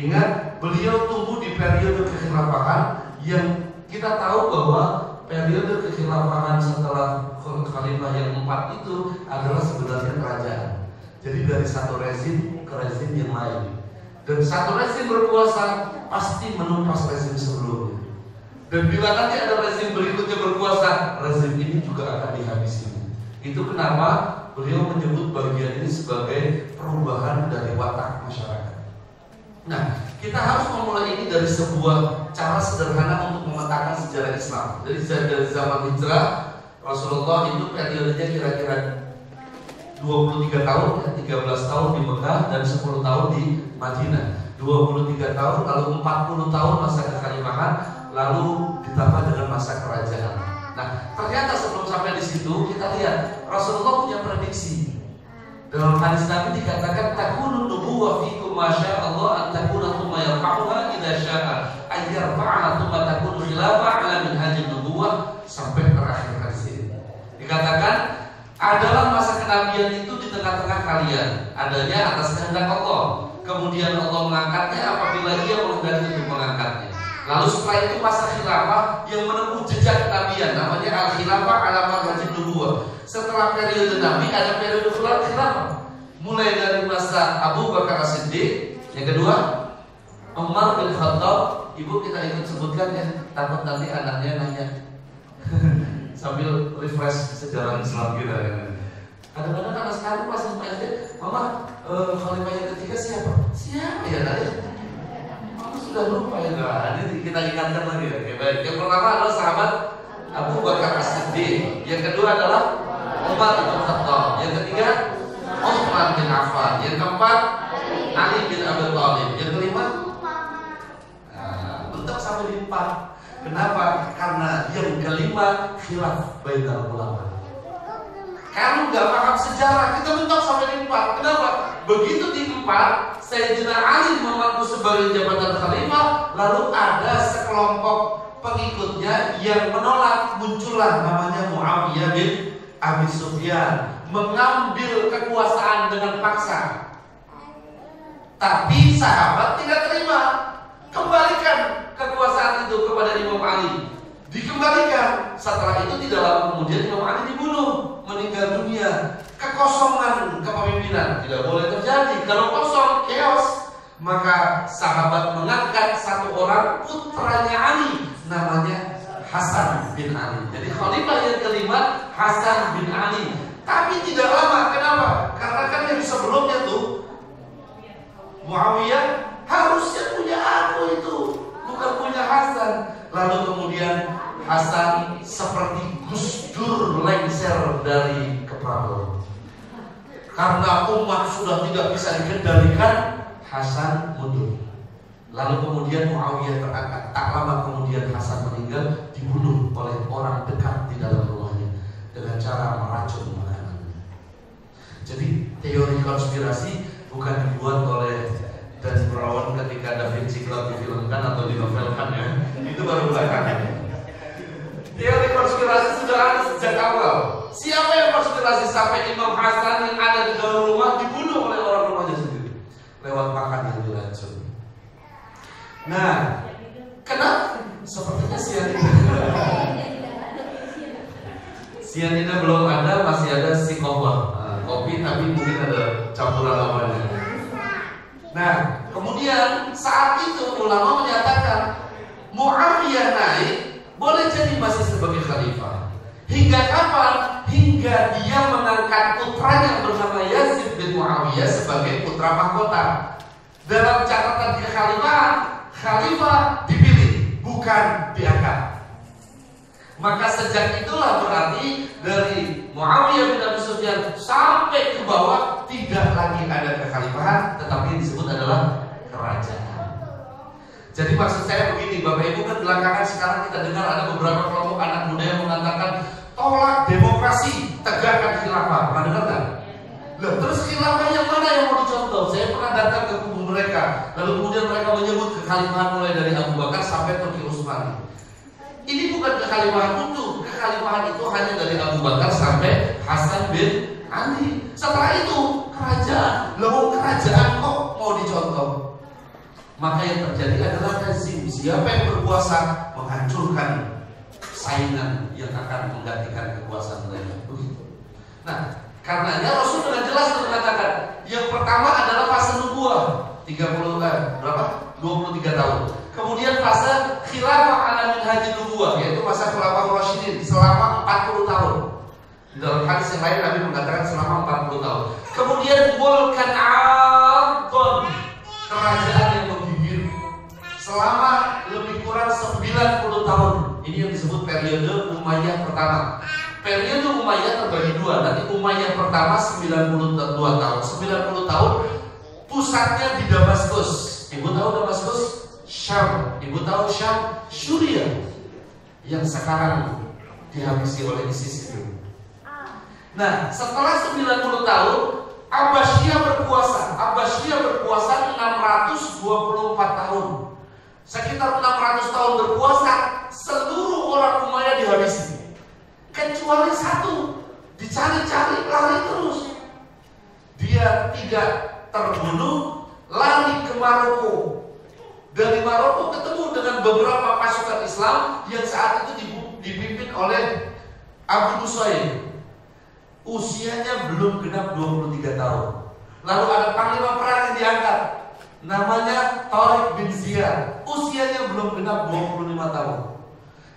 S2: Ingat, beliau tumbuh di periode kekhilafahan yang kita tahu bahwa periode kekhilafahan setelah khalifah yang 4 itu adalah sebenarnya kerajaan. Jadi dari satu rezim ke rezim yang lain. Dan satu rezim berkuasa pasti menumpas rezim sebelumnya. Dan bila nanti ada rezim berikutnya berkuasa, rezim ini juga akan dihabisi. Itu kenapa beliau menyebut bagian ini sebagai perubahan dari watak masyarakat. Nah, kita harus memulai ini dari sebuah cara sederhana untuk memetakan sejarah Islam. Jadi dari zaman hijrah, Rasulullah itu periodenya kira-kira 23 tahun, 13 tahun di Mekah dan 10 tahun di Madinah. 23 tahun, lalu 40 tahun masa kekhalifahan, lalu ditambah dengan masa kerajaan. Nah, ternyata sebelum sampai di situ kita lihat Rasulullah punya prediksi. Dalam hadis Nabi dikatakan takunu nubuwah fikum masya Allah an takuna thumma yarfa'uha idza sya'a ay yarfa'ha thumma takunu khilafah ala minhajin nubuwah, sampai terakhir hadis ini. Dikatakan adalah masa kenabian itu di tengah-tengah kalian, adanya atas kehendak Allah. Kemudian Allah mengangkatnya apabila Ia menghendaki untuk mengangkatnya. Lalu setelah itu masa khilafah yang menempuh jejak kenabian, namanya al-khilafah ala manhajin nubuwah. Setelah periode Nabi ada periode khilafah. Mulai dari masa Abu Bakar As-Siddiq, yang kedua Umar bin Khattab. Ibu kita ikut sebutkan ya, takut nanti anaknya nanya. Sambil refresh sejarah Islam kita ya. Kadang-kadang anak sekarang pas SD, Mama, khalifah yang ketiga siapa? Siapa ya tadi? Mama sudah lupa ya. Nah, ini kita ingatkan lagi ya. Oke, baik. Yang pertama adalah sahabat Abu Bakar As-Siddiq. Yang kedua adalah Umar bin Khattab. Yang ketiga Utsman bin Affan. Yang keempat Ali bin Abi Thalib. Yang kelima mentok sampai di 4. Kenapa? Karena yang kelima khilaf bainal ulama. Kamu nggak paham sejarah, kita mentok sampai di 4. Kenapa? Begitu di 4, Sayyidina Ali memangku sebagai jabatan khalifah, lalu ada sekelompok pengikutnya yang menolak. Muncullah namanya Muawiyah bin Abi Sufyan, mengambil kekuasaan dengan paksa. Tapi sahabat tidak terima. Kembalikan kekuasaan itu kepada Imam Ali. Dikembalikan. Setelah itu tidak lama kemudian Imam Ali dibunuh, meninggal dunia. Kekosongan kepemimpinan tidak boleh terjadi. Kalau kosong, chaos. Maka sahabat mengangkat satu orang putranya Ali, namanya Hasan bin Ali. Jadi khalifah yang kelima Hasan bin Ali. Tapi tidak lama, kenapa? Karena kan yang sebelumnya tuh Muawiyah harusnya punya aku itu, bukan punya Hasan. Lalu kemudian Hasan seperti Gus Dur lengser dari kepala. Karena umat sudah tidak bisa dikendalikan, Hasan mundur. Lalu kemudian Muawiyah terangkat. Tak lama kemudian Hasan meninggal, dibunuh oleh orang dekat di dalam rumahnya dengan cara meracun makanan. Jadi teori konspirasi bukan dibuat oleh Dan Brown ketika Da Vinci Code difilmkan atau dinovelkan ya. Itu baru belakangan. Teori konspirasi sudah ada sejak awal. Siapa yang konspirasi sampai Imam Hasan yang ada di dalam rumah dibunuh oleh orang rumahnya sendiri lewat makan yang diracun. Nah, kenapa? Sepertinya sianida belum ada, masih ada si kopi tapi mungkin ada campuran lawannya. Nah, kemudian saat itu ulama menyatakan Muawiyah naik boleh jadi masih sebagai khalifah. Hingga kapan? Hingga dia mengangkat putranya bernama Yazid bin Muawiyah sebagai putra mahkota. Dalam catatan kekhalifahan, khalifah dipilih, bukan diangkat. Maka sejak itulah berarti dari Muawiyah bin Abi Sufyan sampai ke bawah tidak lagi ada kekhalifahan, tetapi disebut adalah kerajaan. Jadi maksud saya begini, Bapak Ibu, kan belakangan sekarang kita dengar ada beberapa kelompok anak muda yang mengatakan tolak demokrasi, tegakkan khilafah. Pernah dengar nggak? Loh, terus khilafah yang mana yang mau dicontoh? Saya pernah datang ke kubu mereka, lalu kemudian mereka menyebut kekhalifahan mulai dari Abu Bakar sampai Turki Utsmani. Ini bukan kekhalifahan utuh, kekhalifahan itu hanya dari Abu Bakar sampai Hasan bin Ali. Setelah itu kerajaan, lalu kerajaan kok mau dicontoh? Maka yang terjadi adalah rezim. Siapa yang berkuasa menghancurkan saingan yang akan menggantikan kekuasaan mereka. Nah, karenanya Rasul dengan jelas mengatakan yang pertama adalah fase nubuwah 23 tahun. Kemudian fase khilafah ala minhajin nubuwah, yaitu masa khilafah Rasyidin selama 40 tahun. Di dalam hadis yang lain Nabi mengatakan selama 40 tahun. Kemudian mulkan adon, kerajaan yang menggigit selama lebih kurang 90 tahun. Ini yang disebut periode Umayyah pertama. Periode Umayyah terbagi dua. Nanti Umayyah pertama 92 tahun. 90 tahun pusatnya di Damaskus. Ibu tahu Damaskus? Syam. Ibu tahu Syam? Suriah yang sekarang dihabisi oleh ISIS itu. Nah, setelah 90 tahun Abbasiyah berkuasa. Abbasiyah berkuasa 624 tahun. Sekitar 600 tahun berkuasa, seluruh orang Umayyah dihabisi. Kecuali satu, dicari-cari, lari terus. Dia tidak terbunuh, lari ke Maroko. Dari Maroko ketemu dengan beberapa pasukan Islam yang saat itu dipimpin oleh Abu Nusair. Usianya belum genap 23 tahun. Lalu ada panglima perang yang diangkat, namanya Tariq bin Ziyad. Usianya belum genap 25 tahun.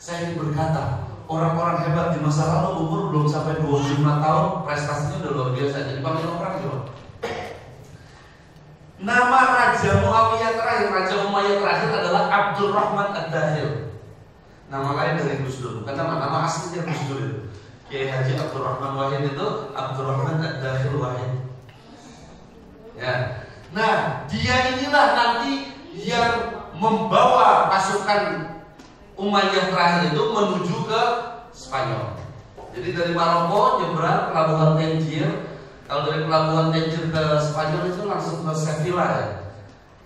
S2: Saya ingin berkata, orang-orang hebat di masa lalu umur belum sampai 25 tahun, prestasinya udah luar biasa. Jadi panglima perang coba. Nama Raja Muawiyah terakhir, Raja Umayyah terakhir adalah Abdurrahman Ad-Dakhil. Nama lain dari Gus Dur, bukan nama aslinya Gus Dur itu. Kiai Haji Abdurrahman Wahid itu Abdurrahman Ad-Dakhil Wahid. Ya. Nah, dia inilah nanti yang membawa pasukan Umayyah terakhir itu menuju ke Spanyol. Jadi dari Maroko nyebrang pelabuhan Tangier. Kalau dari pelabuhan Tangier ke Spanyol itu langsung ke Sevilla ya.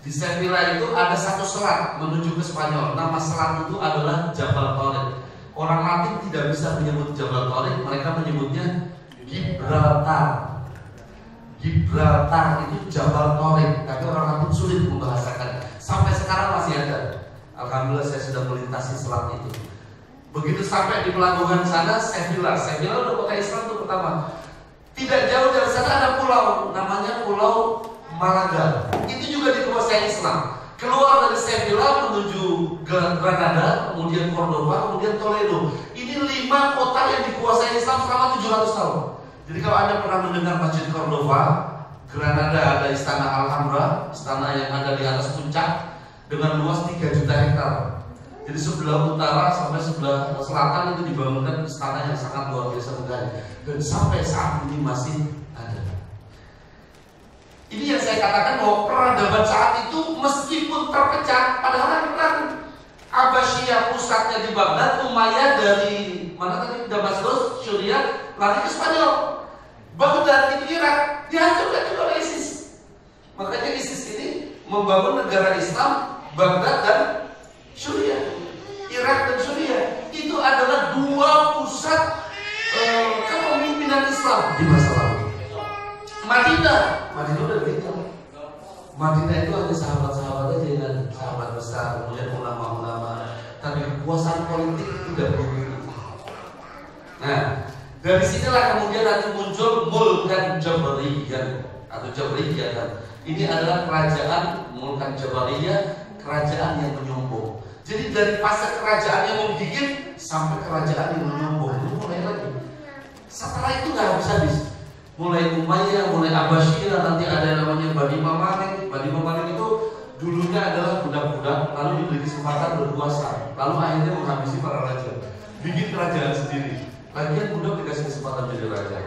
S2: Di Sevilla itu ada satu selat menuju ke Spanyol. Nama selat itu adalah Jabal Tariq. Orang Latin tidak bisa menyebut Jabal Tariq, mereka menyebutnya Gibraltar. Gibraltar itu Jabal Tariq, tapi orang Latin sulit membahasakan. Sampai sekarang masih ada. Alhamdulillah saya sudah melintasi selat itu. Begitu sampai di pelabuhan sana, Sevilla udah kota Islam itu pertama. Tidak jauh dari sana ada pulau, namanya Pulau Malaga. Itu juga dikuasai Islam. keluar dari Sevilla menuju Granada, kemudian Cordoba, kemudian Toledo. Ini 5 kota yang dikuasai Islam selama 700 tahun. Jadi kalau Anda pernah mendengar Masjid Cordoba, Granada ada Istana Alhambra, istana yang ada di atas puncak dengan luas 3 juta hektar. Jadi sebelah utara sampai sebelah selatan itu dibangunkan istana yang sangat luar biasa megah, dan sampai saat ini masih ada. Ini yang saya katakan bahwa peradaban saat itu meskipun terpecah, padahal kan Abbasiyah pusatnya di Baghdad, Umayyah dari mana tadi, Damaskus, Syria, lari ke Spanyol. Baghdad itu Irak dihancurkan juga oleh ISIS. Makanya ISIS ini membangun negara Islam, Baghdad dan Syria. Irak dan Syria itu adalah 2 pusat kepemimpinan Islam di masa lalu. Madinah udah begitu. Madinah itu hanya sahabat-sahabat aja, dan sahabat besar, kemudian ulama-ulama, tapi kekuasaan politik itu udah begitu. Nah, dari sinilah kemudian nanti muncul Mulkan Jabariyah atau Jabariyah. Ini adalah kerajaan Mulkan Jabariyah, kerajaan yang menyombong. Jadi dari fase kerajaan yang menggigit sampai kerajaan yang menyombong itu mulai lagi. Setelah itu nggak habis-habis. Mulai Umayyah, mulai Abbasiyah, nanti ada yang namanya Bani Mamalik. Bani Mamalik itu dulunya adalah budak-budak, lalu diberi kesempatan berkuasa, lalu akhirnya menghabisi para raja, bikin kerajaan sendiri. Lagian budak dikasih kesempatan jadi raja,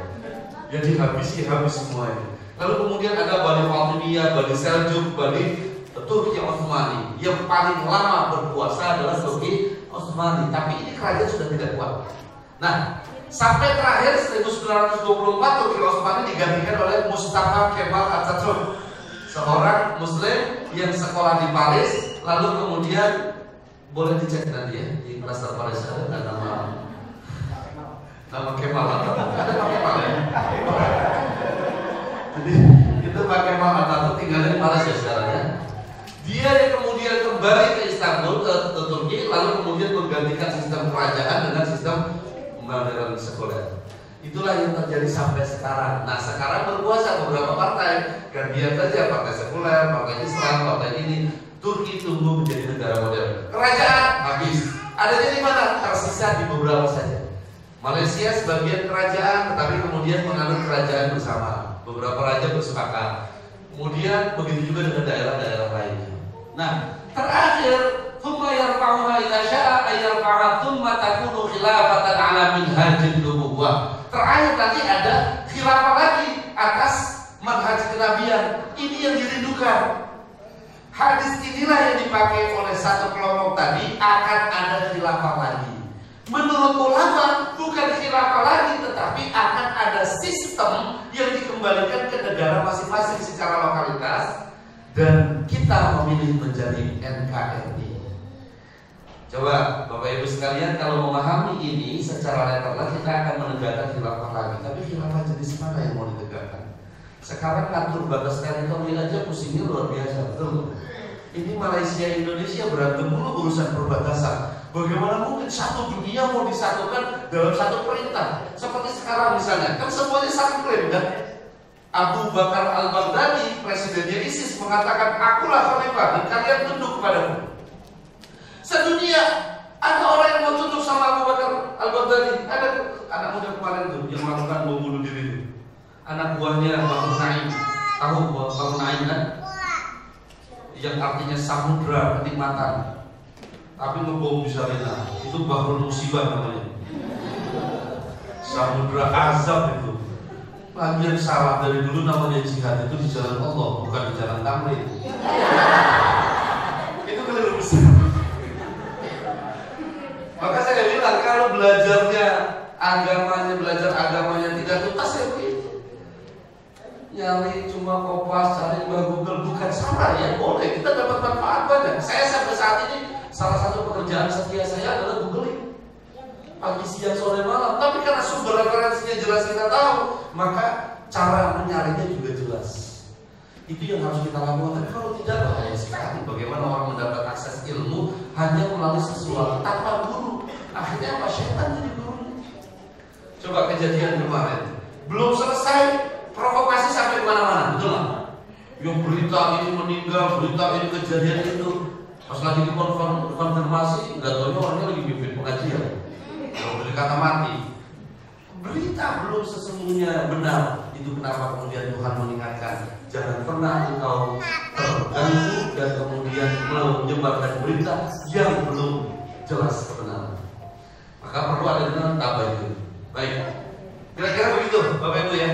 S2: jadi habis semuanya. Lalu kemudian ada Bani Fatimiyah, Bani Seljuk, Bani Turki Utsmani. Yang paling lama berkuasa adalah Turki Utsmani, tapi ini kerajaan sudah tidak kuat. Nah, sampai terakhir 1924 Turki Utsmani digantikan oleh Mustafa Kemal Atatürk, seorang Muslim yang sekolah di Paris. Lalu kemudian boleh dicek nanti ya di Plaster Paris ada nama Kemal Atatürk. Ada Pak Kemal ya? Jadi itu Pak Kemal Atatürk tinggalnya di Paris ya sekarang ya. Dia yang kemudian kembali ke Istanbul, ke Turki, lalu kemudian menggantikan sistem kerajaan dengan sistem pembelajaran sekuler. Itulah yang terjadi sampai sekarang. Nah, sekarang berkuasa beberapa partai, gantian saja partai sekuler, partai Islam, partai ini. Turki tumbuh menjadi negara modern. Kerajaan habis. Adanya di mana? Tersisa di beberapa saja. Malaysia sebagian kerajaan, tetapi kemudian menganut kerajaan bersama. Beberapa raja bersepakat. Kemudian begitu juga dengan daerah-daerah lainnya. Nah, terakhir, thumma yarfa'uha ila sya'a ayyarfa'ha thumma takunu khilafatan 'ala minhajin nubuwwah. Terakhir nanti ada khilafah lagi atas manhaj kenabian. Ini yang dirindukan. Hadis inilah yang dipakai oleh satu kelompok tadi, akan ada khilafah lagi. Menurut ulama bukan khilafah lagi, tetapi akan ada sistem yang dikembalikan ke negara masing-masing secara lokalitas, dan kita memilih menjadi NKRI. Coba Bapak Ibu sekalian, kalau memahami ini secara letterlah, kita akan menegakkan khilafah lagi. Tapi khilafah jenis mana yang mau ditegakkan? Sekarang ngatur batas teritori aja pusingnya luar biasa, betul? Ini Malaysia Indonesia berantem dulu urusan perbatasan. Bagaimana mungkin satu dunia mau disatukan dalam satu perintah? Seperti sekarang misalnya, kan semuanya saling klaim kan? Abu Bakar al-Baghdadi, presidennya ISIS, mengatakan akulah khalifah dan kalian tunduk kepadaku. Sedunia ada orang yang mau tunduk sama Abu Bakar al-Baghdadi. Ada anak muda kemarin tuh yang melakukan bom bunuh diri itu, anak buahnya Bahru Naim. Tahu Bahru Naim kan? Yang artinya samudra kenikmatan, tapi ngebom di Sarina. Itu Bahrul Musibah namanya. Samudra azab itu. Lagian salah, dari dulu namanya jihad itu di jalan Allah, bukan di jalan Tamrin. Itu keliru besar. Maka saya bilang kalau belajarnya agamanya tidak tuntas ya begitu. Nyari cuma kopas, cari Google, bukan salah ya, boleh, kita dapat manfaat banyak. Saya sampai saat ini salah satu pekerjaan setia saya adalah googling pagi, siang, sore, malam. Tapi karena sumber referensinya jelas kita tahu, maka cara mencarinya juga jelas. Itu yang harus kita lakukan. Tapi kalau tidak, bahaya sekali. Bagaimana orang mendapat akses ilmu hanya melalui sesuatu tanpa guru? Akhirnya apa? Syaitan jadi gurunya. Coba kejadian kemarin, belum selesai, provokasi sampai kemana-mana, betul nggak? Yang berita ini meninggal, berita ini kejadian itu. Pas lagi dikonfirmasi, nggak tahunya orangnya lagi pimpin pengajian. Kalau boleh kata mati. Berita belum sesungguhnya benar. Itu kenapa kemudian Tuhan mengingatkan, jangan pernah engkau terganggu dan kemudian menyebarkan berita yang belum jelas kebenaran. Maka perlu ada dengan tabayun. Baik, kira-kira begitu Bapak Ibu ya,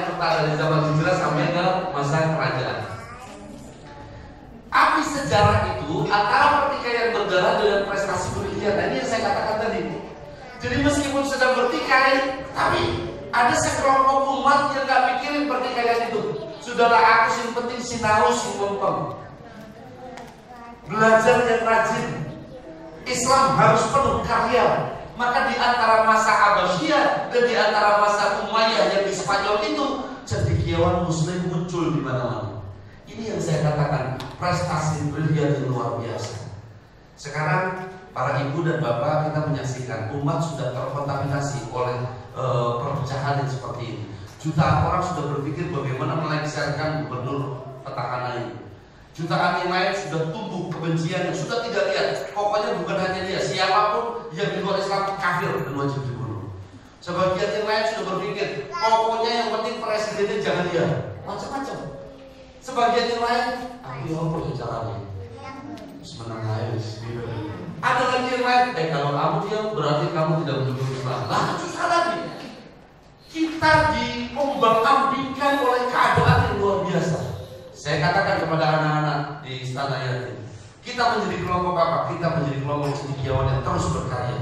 S2: peta dari zaman hijrah sampai ke masa kerajaan. Api sejarah itu antara pertikaian berdarah dengan prestasi berlian. Nah, ini yang saya katakan tadi. Jadi meskipun sedang bertikai, tapi ada sekelompok umat yang gak pikirin pertikaian itu. Sudahlah, aku yang penting sinau sing lempeng. Belajar yang rajin. Islam harus penuh karya. Maka di antara masa Abbasiyah dan di antara masa Umayyah yang di Spanyol itu, cendekiawan Muslim muncul di mana-mana. Ini yang saya katakan prestasi brilian yang luar biasa. Sekarang para ibu dan bapak, kita menyaksikan umat sudah terkontaminasi oleh perpecahan yang seperti ini. Jutaan orang sudah berpikir bagaimana melengsarkan gubernur petahana ini. Jutaan yang lain sudah tumbuh kebencian yang sudah tidak lihat. Pokoknya bukan hanya dia, siapapun yang di luar Islam kafir dan wajib dibunuh. Sebagian yang lain sudah berpikir, pokoknya yang penting presidennya jangan dia. Macam-macam. Sebagian yang lain, aku apa caranya? Semenang aja. Ada lagi yang lain, kalau kamu diam berarti kamu tidak mendukung Islam. Lah, susah lagi. Kita diombang-ambingkan oleh keadaan yang luar biasa. Saya katakan kepada anak-anak di Istana Yatim, kita menjadi kelompok apa? Kita menjadi kelompok cendekiawan yang terus berkarya.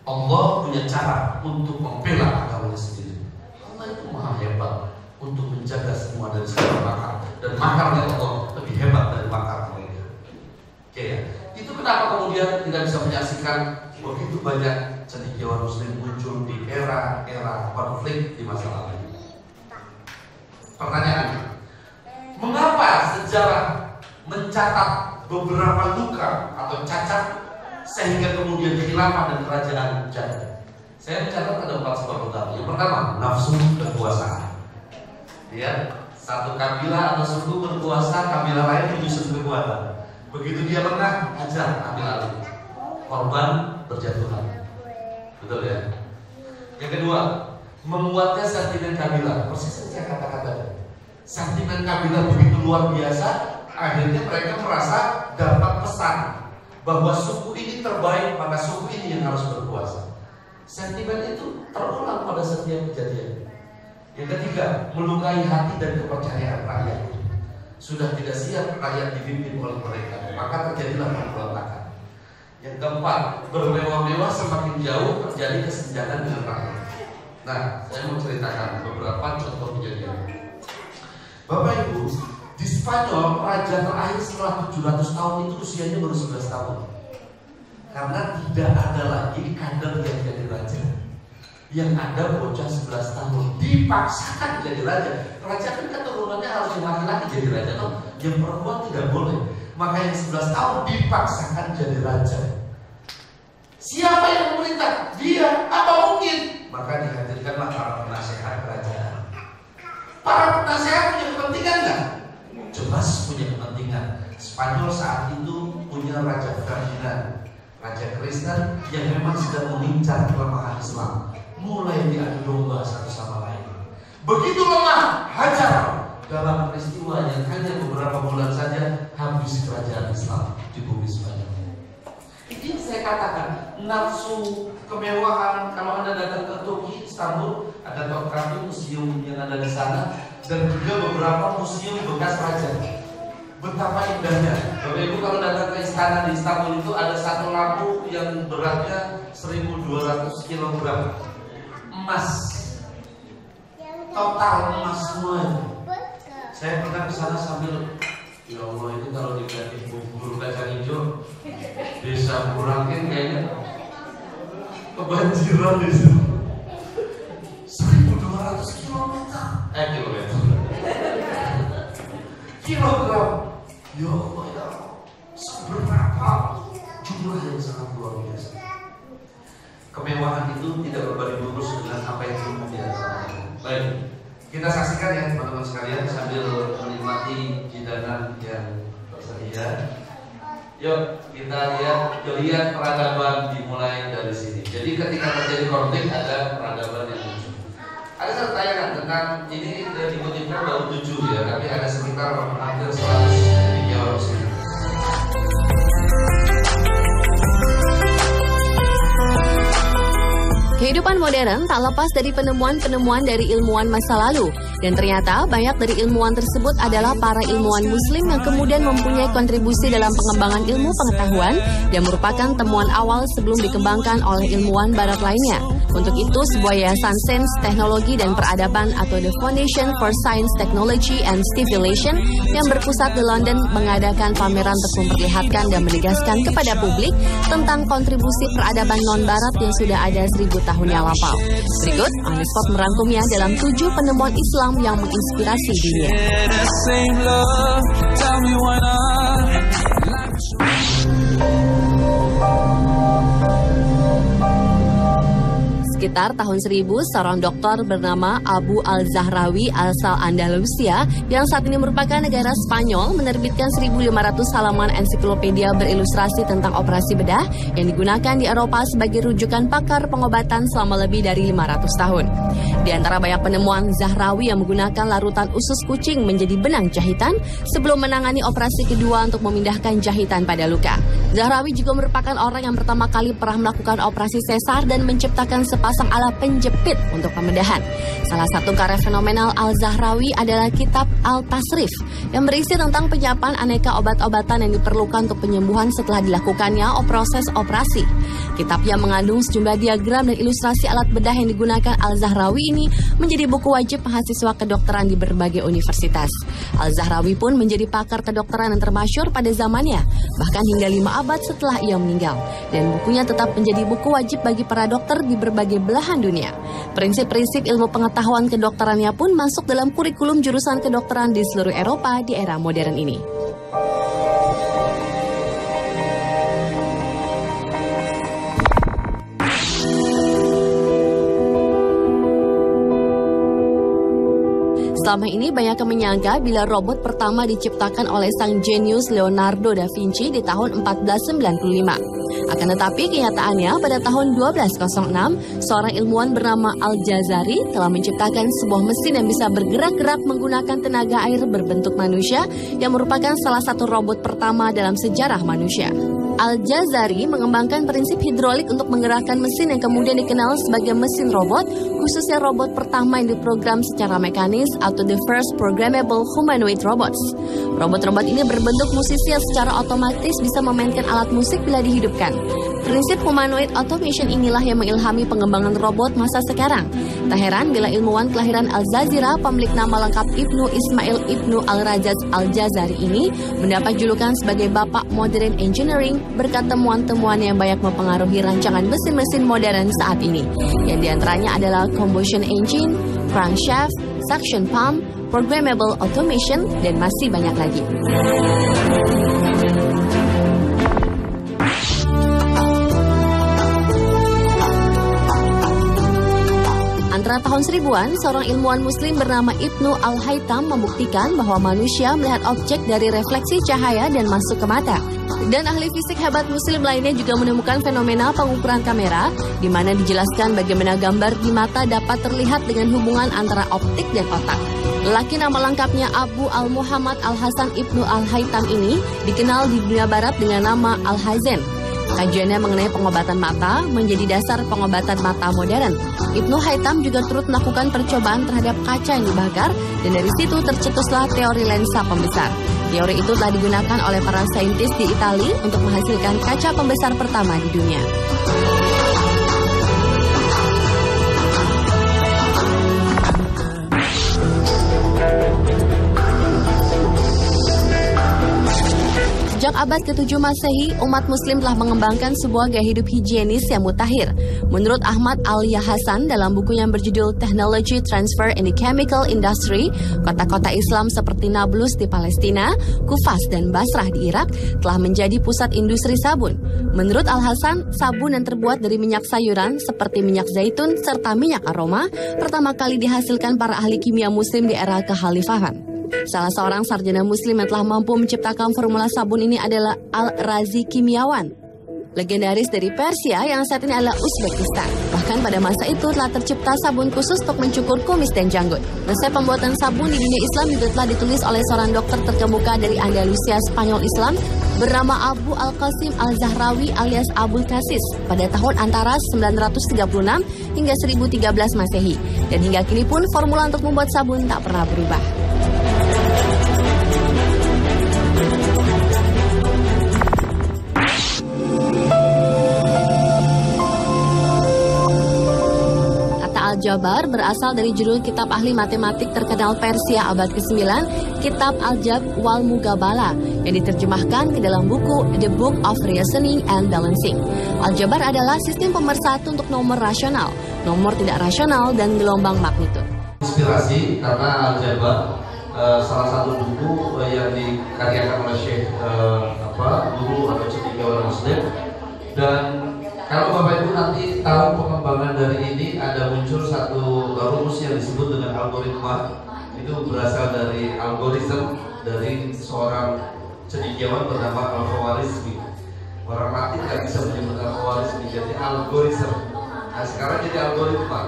S2: Allah punya cara untuk membela agamanya sendiri. Allah itu maha hebat untuk menjaga semua dari segala makar, dan makarnya Allah lebih hebat dari makar mereka. Oke ya. Itu kenapa kemudian tidak bisa menyaksikan begitu banyak cendekiawan Muslim muncul di era-era konflik di masa lalu. Pertanyaan, mengapa sejarah mencatat beberapa luka atau cacat sehingga kemudian khilafah dan kerajaan jatuh? Saya mencatat ada 4 sebab utama. Yang pertama, nafsu kekuasaan. Ya, satu kabilah atau suku berkuasa, kabilah lain menyusun kekuatan. Begitu dia lengah, hajar, ambil alih. Korban berjatuhan. Betul ya? Yang kedua, menguatnya sentimen kabilah. Persis yang saya katakan tadi. Sentimen kabilah begitu luar biasa, akhirnya mereka merasa dapat pesan bahwa suku ini terbaik, maka suku ini yang harus berkuasa. Sentimen itu terulang pada setiap kejadian. Yang ketiga, melukai hati dan kepercayaan rakyat. Sudah tidak siap rakyat dipimpin oleh mereka, maka terjadilah pemberontakan. Yang keempat, bermewah-mewah semakin jauh terjadi kesenjangan dengan rakyat. Nah, saya mau ceritakan beberapa contoh kejadian. Bapak Ibu, di Spanyol raja terakhir setelah 700 tahun itu usianya baru 11 tahun. Karena tidak ada lagi kader yang jadi raja. Yang ada bocah 11 tahun dipaksakan jadi raja. Raja kan keturunannya harus yang laki-laki jadi raja, toh yang perempuan tidak boleh. Maka yang 11 tahun dipaksakan jadi raja. Siapa yang memerintah? Dia. Apa mungkin? Maka dihadirkanlah para penasehat kerajaan. Para penasehat punya kepentingan nggak? Jelas punya kepentingan. Spanyol saat itu punya Raja Ferdinand, raja Kristen yang memang sedang mengincar kelemahan Islam. Mulai diadu domba satu sama lain. Begitu lemah, hajar. Dalam peristiwa yang hanya beberapa bulan saja habis kerajaan Islam di bumi Spanyol. Ini saya katakan nafsu kemewahan. Kalau Anda datang ke Turki, Istanbul, ada Topkapi museum yang ada di sana, dan juga beberapa museum bekas raja. Betapa indahnya. Bapak Ibu kalau datang ke istana di Istanbul itu ada satu lampu yang beratnya 1.200 kg emas, total emas semua. Saya pernah ke sana sambil, ya Allah, itu kalau diganti bubur kacang hijau bisa kurangin kayaknya kebanjiran di situ. 1.200 kilometer. Kilogram. Ya Allah, ya Allah. Seberapa jumlah yang sangat luar biasa. Kemewahan itu tidak berbanding lurus dengan apa yang umum di antara. Baik. Kita saksikan ya teman-teman sekalian sambil menikmati hidangan yang tersedia. Yuk kita lihat peradaban dimulai dari sini. Jadi ketika terjadi konflik ada peradaban yang muncul. Ada satu tayangan tentang ini dikutipkan baru 7 ya, tapi ada sekitar hampir 100 di Jawa sini.
S10: Kehidupan modern tak lepas dari penemuan-penemuan dari ilmuwan masa lalu. Dan ternyata banyak dari ilmuwan tersebut adalah para ilmuwan muslim yang kemudian mempunyai kontribusi dalam pengembangan ilmu pengetahuan yang merupakan temuan awal sebelum dikembangkan oleh ilmuwan barat lainnya. Untuk itu, sebuah yayasan sains, teknologi, dan peradaban atau The Foundation for Science, Technology and Civilization yang berpusat di London mengadakan pameran untuk memperlihatkan dan menegaskan kepada publik tentang kontribusi peradaban non-barat yang sudah ada 1000 tahun yang lampau. Berikut, On The Spot merangkumnya dalam 7 penemuan Islam yang menginspirasi dunia. Sekitar tahun 1000, seorang dokter bernama Abu Al-Zahrawi asal Andalusia yang saat ini merupakan negara Spanyol menerbitkan 1500 halaman ensiklopedia berilustrasi tentang operasi bedah yang digunakan di Eropa sebagai rujukan pakar pengobatan selama lebih dari 500 tahun. Di antara banyak penemuan, Zahrawi yang menggunakan larutan usus kucing menjadi benang jahitan sebelum menangani operasi kedua untuk memindahkan jahitan pada luka. Zahrawi juga merupakan orang yang pertama kali pernah melakukan operasi sesar dan menciptakan sepasang alat penjepit untuk pembedahan. Salah satu karya fenomenal Al-Zahrawi adalah kitab Al-Tasrif yang berisi tentang penyiapan aneka obat-obatan yang diperlukan untuk penyembuhan setelah dilakukannya proses operasi. Kitab yang mengandung sejumlah diagram dan ilustrasi alat bedah yang digunakan Al-Zahrawi ini menjadi buku wajib mahasiswa kedokteran di berbagai universitas. Al-Zahrawi pun menjadi pakar kedokteran yang termasyhur pada zamannya, bahkan hingga 5 abad setelah ia meninggal. Dan bukunya tetap menjadi buku wajib bagi para dokter di berbagai belahan dunia. Prinsip-prinsip ilmu pengetahuan kedokterannya pun masuk dalam kurikulum jurusan kedokteran di seluruh Eropa di era modern ini. Selama ini banyak yang menyangka bila robot pertama diciptakan oleh sang jenius Leonardo da Vinci di tahun 1495. Akan tetapi kenyataannya pada tahun 1206, seorang ilmuwan bernama Al-Jazari telah menciptakan sebuah mesin yang bisa bergerak-gerak menggunakan tenaga air berbentuk manusia yang merupakan salah satu robot pertama dalam sejarah manusia. Al-Jazari mengembangkan prinsip hidrolik untuk menggerakkan mesin yang kemudian dikenal sebagai mesin robot, khususnya robot pertama yang diprogram secara mekanis atau the first programmable humanoid robots. Robot-robot ini berbentuk musisi yang secara otomatis bisa memainkan alat musik bila dihidupkan. Prinsip humanoid automation inilah yang mengilhami pengembangan robot masa sekarang. Tak heran bila ilmuwan kelahiran Al-Jazira, pemilik nama lengkap Ibnu Ismail Ibnu Al-Rajaz Al-Jazari ini mendapat julukan sebagai Bapak Modern Engineering berkat temuan-temuan yang banyak mempengaruhi rancangan mesin-mesin modern saat ini. Yang diantaranya adalah combustion engine, crankshaft, suction pump, programmable automation, dan masih banyak lagi. Antara tahun 1000-an, seorang ilmuwan muslim bernama Ibnu Al-Haytham membuktikan bahwa manusia melihat objek dari refleksi cahaya dan masuk ke mata. Dan ahli fisik hebat muslim lainnya juga menemukan fenomena pengukuran kamera, di mana dijelaskan bagaimana gambar di mata dapat terlihat dengan hubungan antara optik dan otak. Lelaki nama lengkapnya Abu Al-Muhammad Al-Hasan Ibnu Al-Haytham ini dikenal di dunia barat dengan nama Al-Hazen. Kajiannya mengenai pengobatan mata menjadi dasar pengobatan mata modern. Ibnu Haytham juga turut melakukan percobaan terhadap kaca yang dibakar, dan dari situ tercetuslah teori lensa pembesar. Teori itu telah digunakan oleh para saintis di Italia untuk menghasilkan kaca pembesar pertama di dunia. Sejak abad ke-7 Masehi, umat muslim telah mengembangkan sebuah gaya hidup higienis yang mutakhir. Menurut Ahmad Al-Yahasan dalam buku yang berjudul Technology Transfer in the Chemical Industry, kota-kota Islam seperti Nablus di Palestina, Kufas dan Basrah di Irak telah menjadi pusat industri sabun. Menurut Al-Hasan, sabun yang terbuat dari minyak sayuran seperti minyak zaitun serta minyak aroma pertama kali dihasilkan para ahli kimia muslim di era kekhalifahan. Salah seorang sarjana muslim yang telah mampu menciptakan formula sabun ini adalah Al-Razi Kimiawan, legendaris dari Persia yang saat ini adalah Uzbekistan. Bahkan pada masa itu telah tercipta sabun khusus untuk mencukur kumis dan janggut. Resep pembuatan sabun di dunia Islam juga telah ditulis oleh seorang dokter terkemuka dari Andalusia Spanyol Islam bernama Abu Al-Qasim Al-Zahrawi alias Abul Qasis pada tahun antara 936 hingga 1013 Masehi. Dan hingga kini pun formula untuk membuat sabun tak pernah berubah. Al-Jabar berasal dari judul kitab ahli matematik terkenal Persia abad ke-9, Kitab Al-Jab wal Mugabala, yang diterjemahkan ke dalam buku The Book of Reasoning and Balancing. Al-Jabar adalah sistem pemersatu untuk nomor rasional, nomor tidak rasional, dan gelombang magnitud.
S2: Inspirasi karena Al-Jabar salah satu buku yang dikaryakan oleh Syekh guru atau cendekiawan Muslim. Dan kalau Bapak Ibu nanti tahu pengembangan dari ini, ada muncul satu rumus yang disebut dengan algoritma. Itu berasal dari algoritma dari seorang cendekiawan bernama Al-Khawarizmi. Orang Latin nggak bisa menyebut Al-Khawarizmi, jadi algoritma. Nah sekarang jadi algoritma.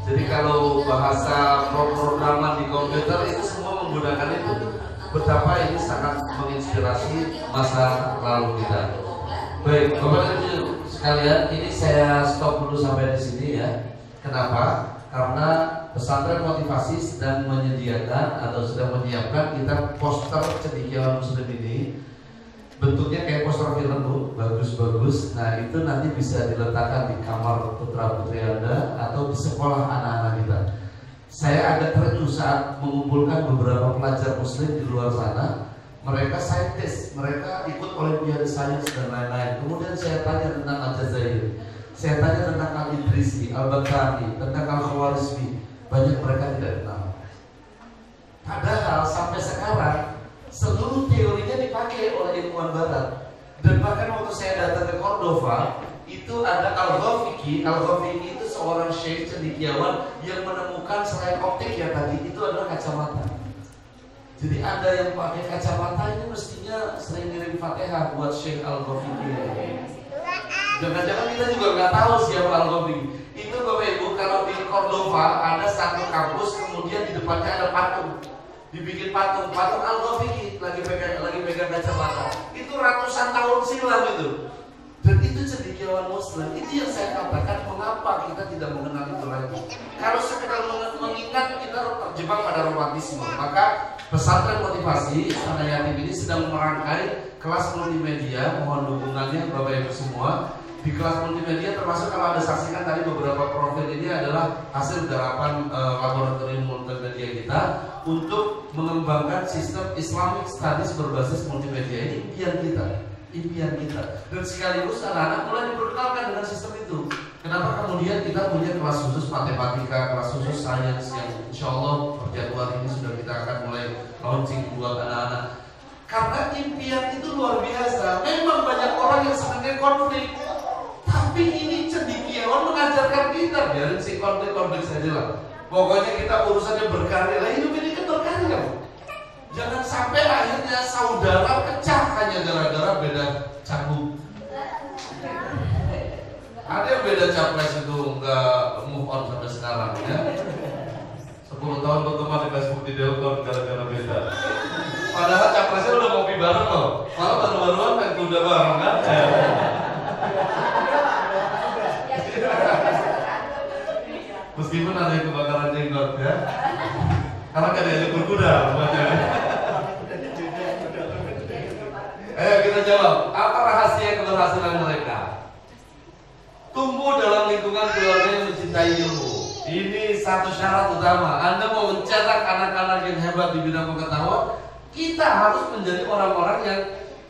S2: Jadi kalau bahasa pemrograman di komputer itu semua menggunakan itu. Betapa ini sangat menginspirasi masa lalu kita. Baik, Bapak Ibu sekalian, ini saya stop dulu sampai di sini ya. Kenapa? Karena pesantren motivasi sedang menyediakan atau sedang menyiapkan kita poster cendekiawan Muslim ini. Bentuknya kayak poster film, Bu, bagus-bagus. Nah itu nanti bisa diletakkan di kamar putra putri Anda atau di sekolah anak-anak kita. Saya agak terenyuh saat mengumpulkan beberapa pelajar Muslim di luar sana. Mereka saintis, mereka ikut olimpiade sains dan lain-lain. Kemudian saya tanya tentang Al-Jazair, saya tanya tentang Al-Idrisi, Al-Baghdadi, tentang Al-Khawarizmi. Banyak mereka tidak kenal. Padahal sampai sekarang seluruh teorinya dipakai oleh ilmuwan Barat. Dan bahkan waktu saya datang ke Cordova, itu ada Al-Ghafiqi. Al-Ghafiqi itu seorang syekh cendekiawan yang menemukan selain optik yang tadi itu adalah kacamata. Jadi ada yang pakai kacamata ini mestinya sering ngirim Fatihah buat Syekh Al-Ghafiqi. Jangan-jangan kita juga nggak tahu siapa Al-Ghafiqi. Itu Bapak Ibu, kalau di Cordova ada satu kampus, kemudian di depannya ada patung. Dibikin patung Al-Ghafiqi lagi pegang kacamata. Itu ratusan tahun silam itu. Dan itu cendekiawan Muslim. Itu yang saya katakan, mengapa kita tidak mengenal itu lagi. Kalau sekedar mengingat, kita terjebak pada romantisme. Maka pesantren motivasi Sana Yatim ini sedang merangkai kelas multimedia. Mohon dukungannya Bapak Ibu semua. Di kelas multimedia termasuk kalau Anda saksikan tadi beberapa profil ini adalah hasil garapan laboratorium multimedia kita untuk mengembangkan sistem Islamic Studies berbasis multimedia. Ini impian kita. Dan sekaligus anak-anak mulai diperkenalkan dengan sistem itu. Kenapa kemudian kita punya kelas khusus matematika, kelas khusus sains yang insya Allah perjadwal ini sudah kita akan mulai launching buat anak-anak. Karena impian itu luar biasa. Memang banyak orang yang senangnya konflik, tapi ini cendekiawan mengajarkan kita biarin si konflik saja lah. Pokoknya kita urusannya berkarya lah. Hidup ini kan berkarya. Jangan sampai akhirnya saudara pecah hanya gara-gara beda cabut. Ada yang beda capres itu nggak move on sampai sekarang ya. 10 tahun berteman di Facebook di Delcon gara-gara beda. Padahal capresnya udah ngopi bareng loh. Malah baru-baruan main kuda bareng kan. Meskipun ada yang kebakaran jenggot ya. Karena gak diajak berkuda rupanya. Ayo kita jawab, apa rahasia keberhasilan mereka? Tumbuh dalam lingkungan keluarga yang mencintai ilmu. Ini satu syarat utama. Anda mau mencetak anak-anak yang hebat di bidang pengetahuan, kita harus menjadi orang-orang yang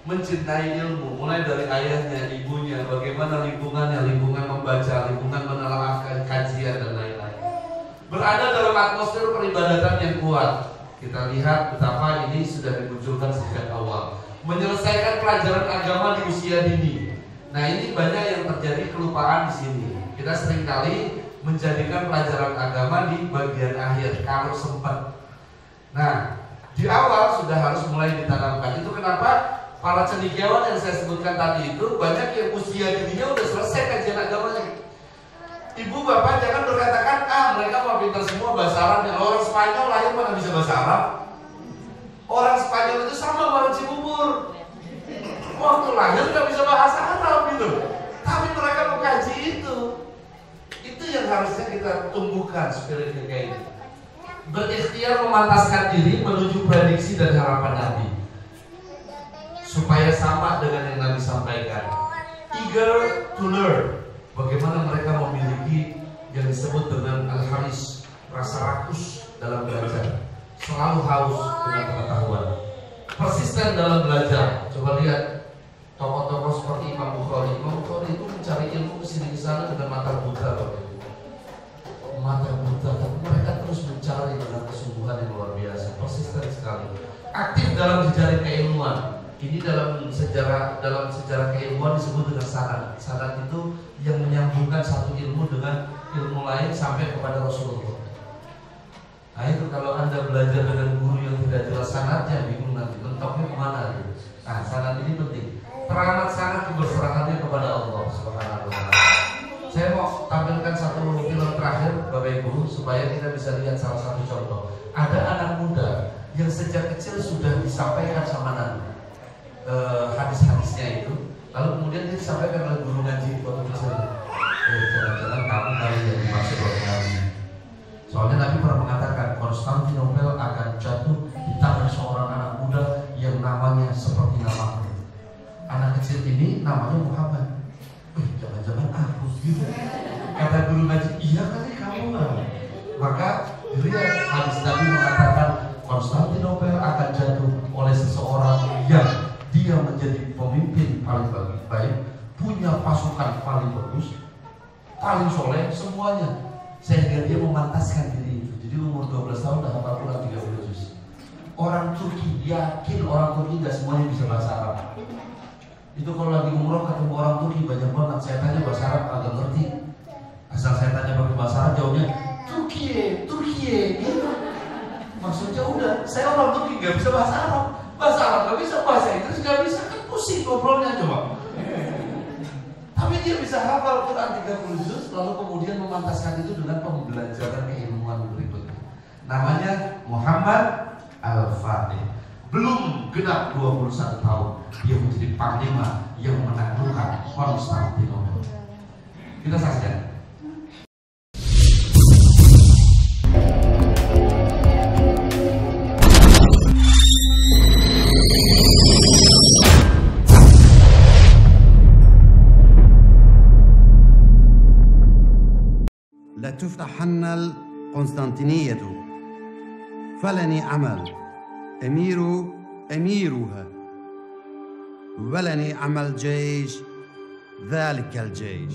S2: mencintai ilmu, mulai dari ayahnya, ibunya, bagaimana lingkungannya, lingkungan membaca, lingkungan menelaah kajian dan lain-lain. Berada dalam atmosfer peribadatan yang kuat. Kita lihat betapa ini sudah dimunculkan sejak awal. Menyelesaikan pelajaran agama di usia dini. Nah, ini banyak yang terjadi kelupaan di sini. Kita seringkali menjadikan pelajaran agama di bagian akhir kalau sempat. Nah, di awal sudah harus mulai ditanamkan. Itu kenapa para cendekiawan yang saya sebutkan tadi itu banyak yang usia dininya udah selesai kajian agamanya. Ibu bapak jangan berkatakan, mereka mau pintar semua bahasa Arab. Orang Spanyol lahir mana bisa bahasa Arab? Orang Spanyol itu sama orang Cibubur. Waktu lahir gak bisa bahasa Arab gitu. Tapi mereka mengkaji itu. Itu yang harusnya kita tumbuhkan spiritnya kayak ini. Berikhtiar memantaskan diri menuju prediksi dan harapan Nabi, supaya sama dengan yang Nabi sampaikan. Eager to learn. Bagaimana mereka memiliki yang disebut dengan al-haris, rasa rakus dalam belajar, selalu haus dengan pengetahuan, persisten dalam belajar. Coba lihat tokoh-tokoh seperti Imam Bukhari. Imam Bukhari itu mencari ilmu kesini kesana dengan mata buta, mata buta, tapi mereka terus mencari dengan kesungguhan yang luar biasa, persisten sekali, aktif dalam jejaring keilmuan. Ini dalam sejarah keilmuan disebut dengan sanad. Sanad itu yang menyambungkan satu ilmu dengan ilmu lain sampai kepada Rasulullah. Nah itu kalau Anda belajar dengan guru yang tidak jelas sanadnya, bingung nanti mentoknya kemana gitu. Nah sanad ini penting. Teramat sangat keberserahkannya kepada Allah Subhanahu wa Ta'ala. Saya mau tampilkan satu film terakhir Bapak Ibu supaya kita bisa lihat salah satu contoh. Ada anak muda yang sejak kecil sudah disampaikan sama Nabi hadis-hadisnya itu, lalu kemudian dia disampaikan oleh guru ngaji waktu kecil. Jangan-jangan kamu kali yang dimaksud oleh Nabi. Soalnya Nabi pernah mengatakan Konstantinopel akan jatuh di tangan seorang anak muda yang namanya seperti namaku. Anak kecil ini namanya Muhammad. Jangan-jangan aku gitu. Kata guru ngaji, iya kali kamu lah. Maka dilihat hadis Nabi mengatakan Konstantinopel akan jatuh oleh seseorang yang dia menjadi pemimpin paling baik, punya pasukan paling bagus, paling soleh semuanya, sehingga dia memantaskan diri itu. Jadi umur 12 tahun dah hafal Quran 30 juz. Orang Turki yakin orang Turki gak semuanya bisa bahasa Arab. Itu kalau lagi umroh ketemu orang Turki banyak banget, saya tanya bahasa Arab agak ngerti. Asal saya tanya pakai bahasa Arab jawabnya Turkiye gitu. Maksudnya udah, saya orang Turki gak bisa bahasa Arab. Bahasa Arab gak bisa, bahasa Inggris gak bisa, kan pusing ngobrolnya coba. Tapi dia bisa hafal Quran 30 juz, lalu kemudian memantaskan itu dengan pembelajaran keilmuan berikutnya. Namanya Muhammad Al-Fatih. Belum genap 21 tahun, dia menjadi panglima yang menaklukkan Konstantinopel. Kita saksikan.
S11: لتفتحن القسطنطينية فلني عمل أميرها ولني عمل جيش ذلك الجيش.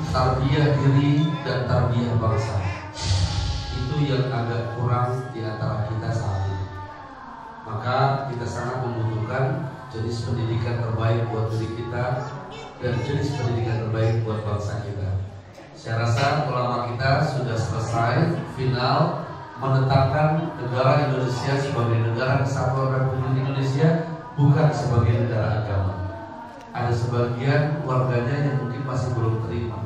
S2: Tarbiyah diri dan tarbiyah bangsa itu yang agak kurang di antara kita saat ini. Maka kita sangat membutuhkan jenis pendidikan terbaik buat diri kita dan jenis pendidikan terbaik buat bangsa kita. Saya rasa ulama kita sudah selesai final menetapkan negara Indonesia sebagai negara kesatuan Republik Indonesia, bukan sebagai negara agama. Ada sebagian warganya yang mungkin masih belum terima.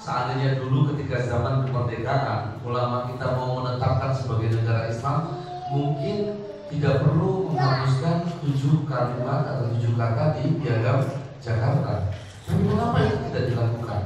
S2: Seandainya dulu ketika zaman kemerdekaan ulama kita mau menetapkan sebagai negara Islam, mungkin tidak perlu menghapuskan 7 kalimat atau 7 kata di Piagam Jakarta. Tapi mengapa itu tidak dilakukan?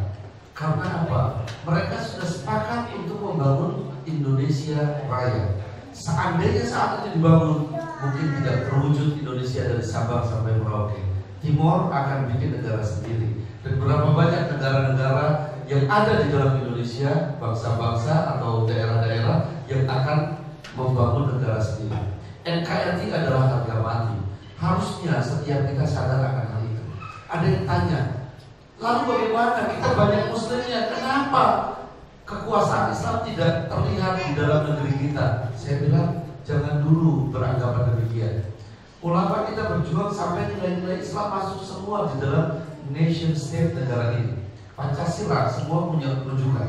S2: Karena apa? Mereka sudah sepakat untuk membangun Indonesia Raya. Seandainya saat itu dibangun, mungkin tidak terwujud Indonesia dari Sabang sampai Merauke. Timor akan bikin negara sendiri. Dan berapa banyak negara-negara yang ada di dalam Indonesia, bangsa-bangsa atau daerah-daerah yang akan membangun negara sendiri. NKRI adalah harga mati. Harusnya setiap kita sadar akan hal itu. Ada yang tanya, lalu bagaimana kita banyak muslimnya, kenapa kekuasaan Islam tidak terlihat di dalam negeri kita? Saya bilang, jangan dulu beranggapan demikian. Ulama kita berjuang sampai nilai-nilai Islam masuk semua di dalam nation state negara ini. Pancasila semua punya rujukan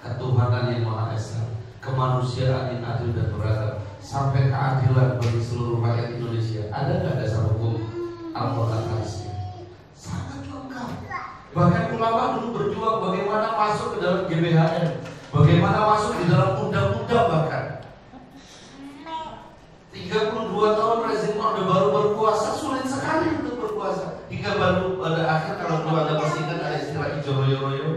S2: ketuhanan yang Maha Esa, kemanusiaan yang adil dan beradab, sampai keadilan bagi seluruh rakyat Indonesia. Ada nggak dasar hukum Al-Quran hadisnya? Sangat lengkap. Bahkan ulama dulu berjuang bagaimana masuk ke dalam GBHN, bagaimana masuk di dalam undang-undang. Bahkan 32 tahun rezim Orde Baru berkuasa, sulit sekali untuk berkuasa. Hingga baru pada akhir, kalau dulu ada masih ingat ada istilah ijo royo-royo,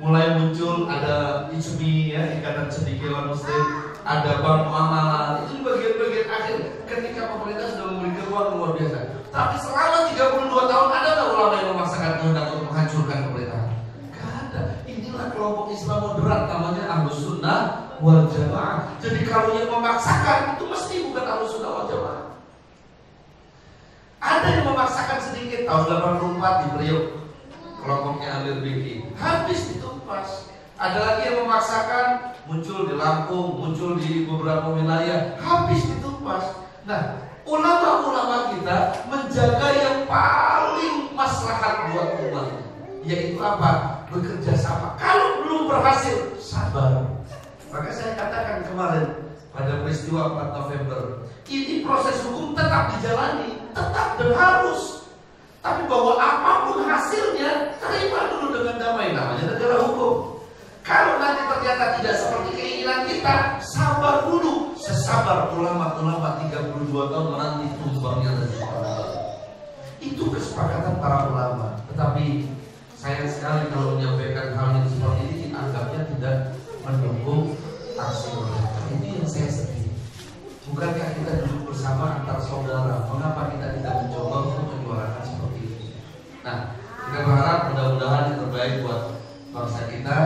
S2: mulai muncul ada ICMI ya, Ikatan Cendekiawan Muslim, ada bank muamalah. Itu bagian-bagian akhir ketika pemerintah sudah memberikan ruang luar biasa. Tapi selama 32 tahun ada nggak ulama yang memaksakan kehendak untuk menghancurkan pemerintahan? Gak ada. Inilah kelompok Islam moderat, namanya Ahlus Sunnah wal Jamaah. Jadi kalau yang memaksakan itu mesti bukan Ahlus Sunnah wal Jamaah. Ada yang memaksakan sedikit tahun 84 di Priok, kelompoknya Amir Biki, habis ditumpas. Ada lagi yang memaksakan, muncul di Lampung, muncul di beberapa wilayah, habis ditumpas. Nah, ulama-ulama kita menjaga yang paling maslahat buat umat, yaitu apa? Bekerja sama. Kalau belum berhasil, sabar. Maka saya katakan kemarin pada peristiwa 4 November, ini proses hukum tetap dijalani, tetap dan harus. Tapi bahwa apapun hasilnya, terima dulu dengan damai, namanya negara hukum. Kalau nanti ternyata tidak seperti keinginan kita, sabar dulu. Sesabar ulama-ulama 32 tahun menanti tumbangnya rezim. Itu kesepakatan para ulama. Tetapi sayang sekali kalau menyampaikan hal yang seperti ini dianggapnya tidak mendukung aksi mereka. Itu yang saya sedih. Bukankah kita duduk bersama antar saudara? Mengapa kita tidak mencoba untuk menyuarakan seperti itu? Nah, kita berharap mudah-mudahan yang terbaik buat bangsa kita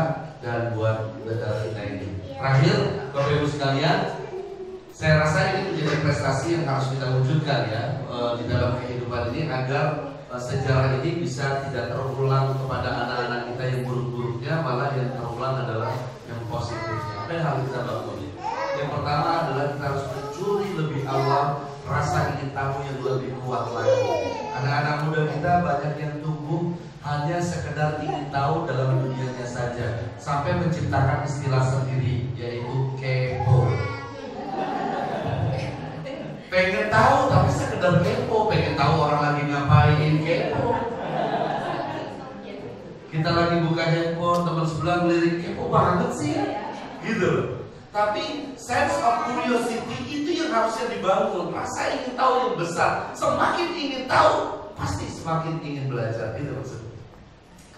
S2: dan buat negara kita ini. Terakhir, Bapak Ibu sekalian, saya rasa ini menjadi prestasi yang harus kita wujudkan ya di dalam kehidupan ini, agar sejarah ini bisa tidak terulang kepada anak-anak kita yang buruk-buruknya, malah yang terulang adalah yang positifnya. Apa yang harus kita bangun? Yang pertama adalah kita harus mencuri lebih awal rasa ingin tahu yang lebih kuat lagi. Anak-anak muda kita banyak yang tumbuh hanya sekedar ingin tahu dalam dunianya saja, sampai menciptakan istilah sendiri, yaitu kepo. Pengen tahu tapi sekedar kepo, pengen tahu orang lagi ngapain, kepo. Kita lagi buka handphone, teman sebelah ngelirik, kepo banget sih ya, gitu loh. Tapi sense of curiosity itu yang harusnya dibangun. Rasa ingin tahu yang besar. Semakin ingin tahu, pasti semakin ingin belajar. Itu maksudnya.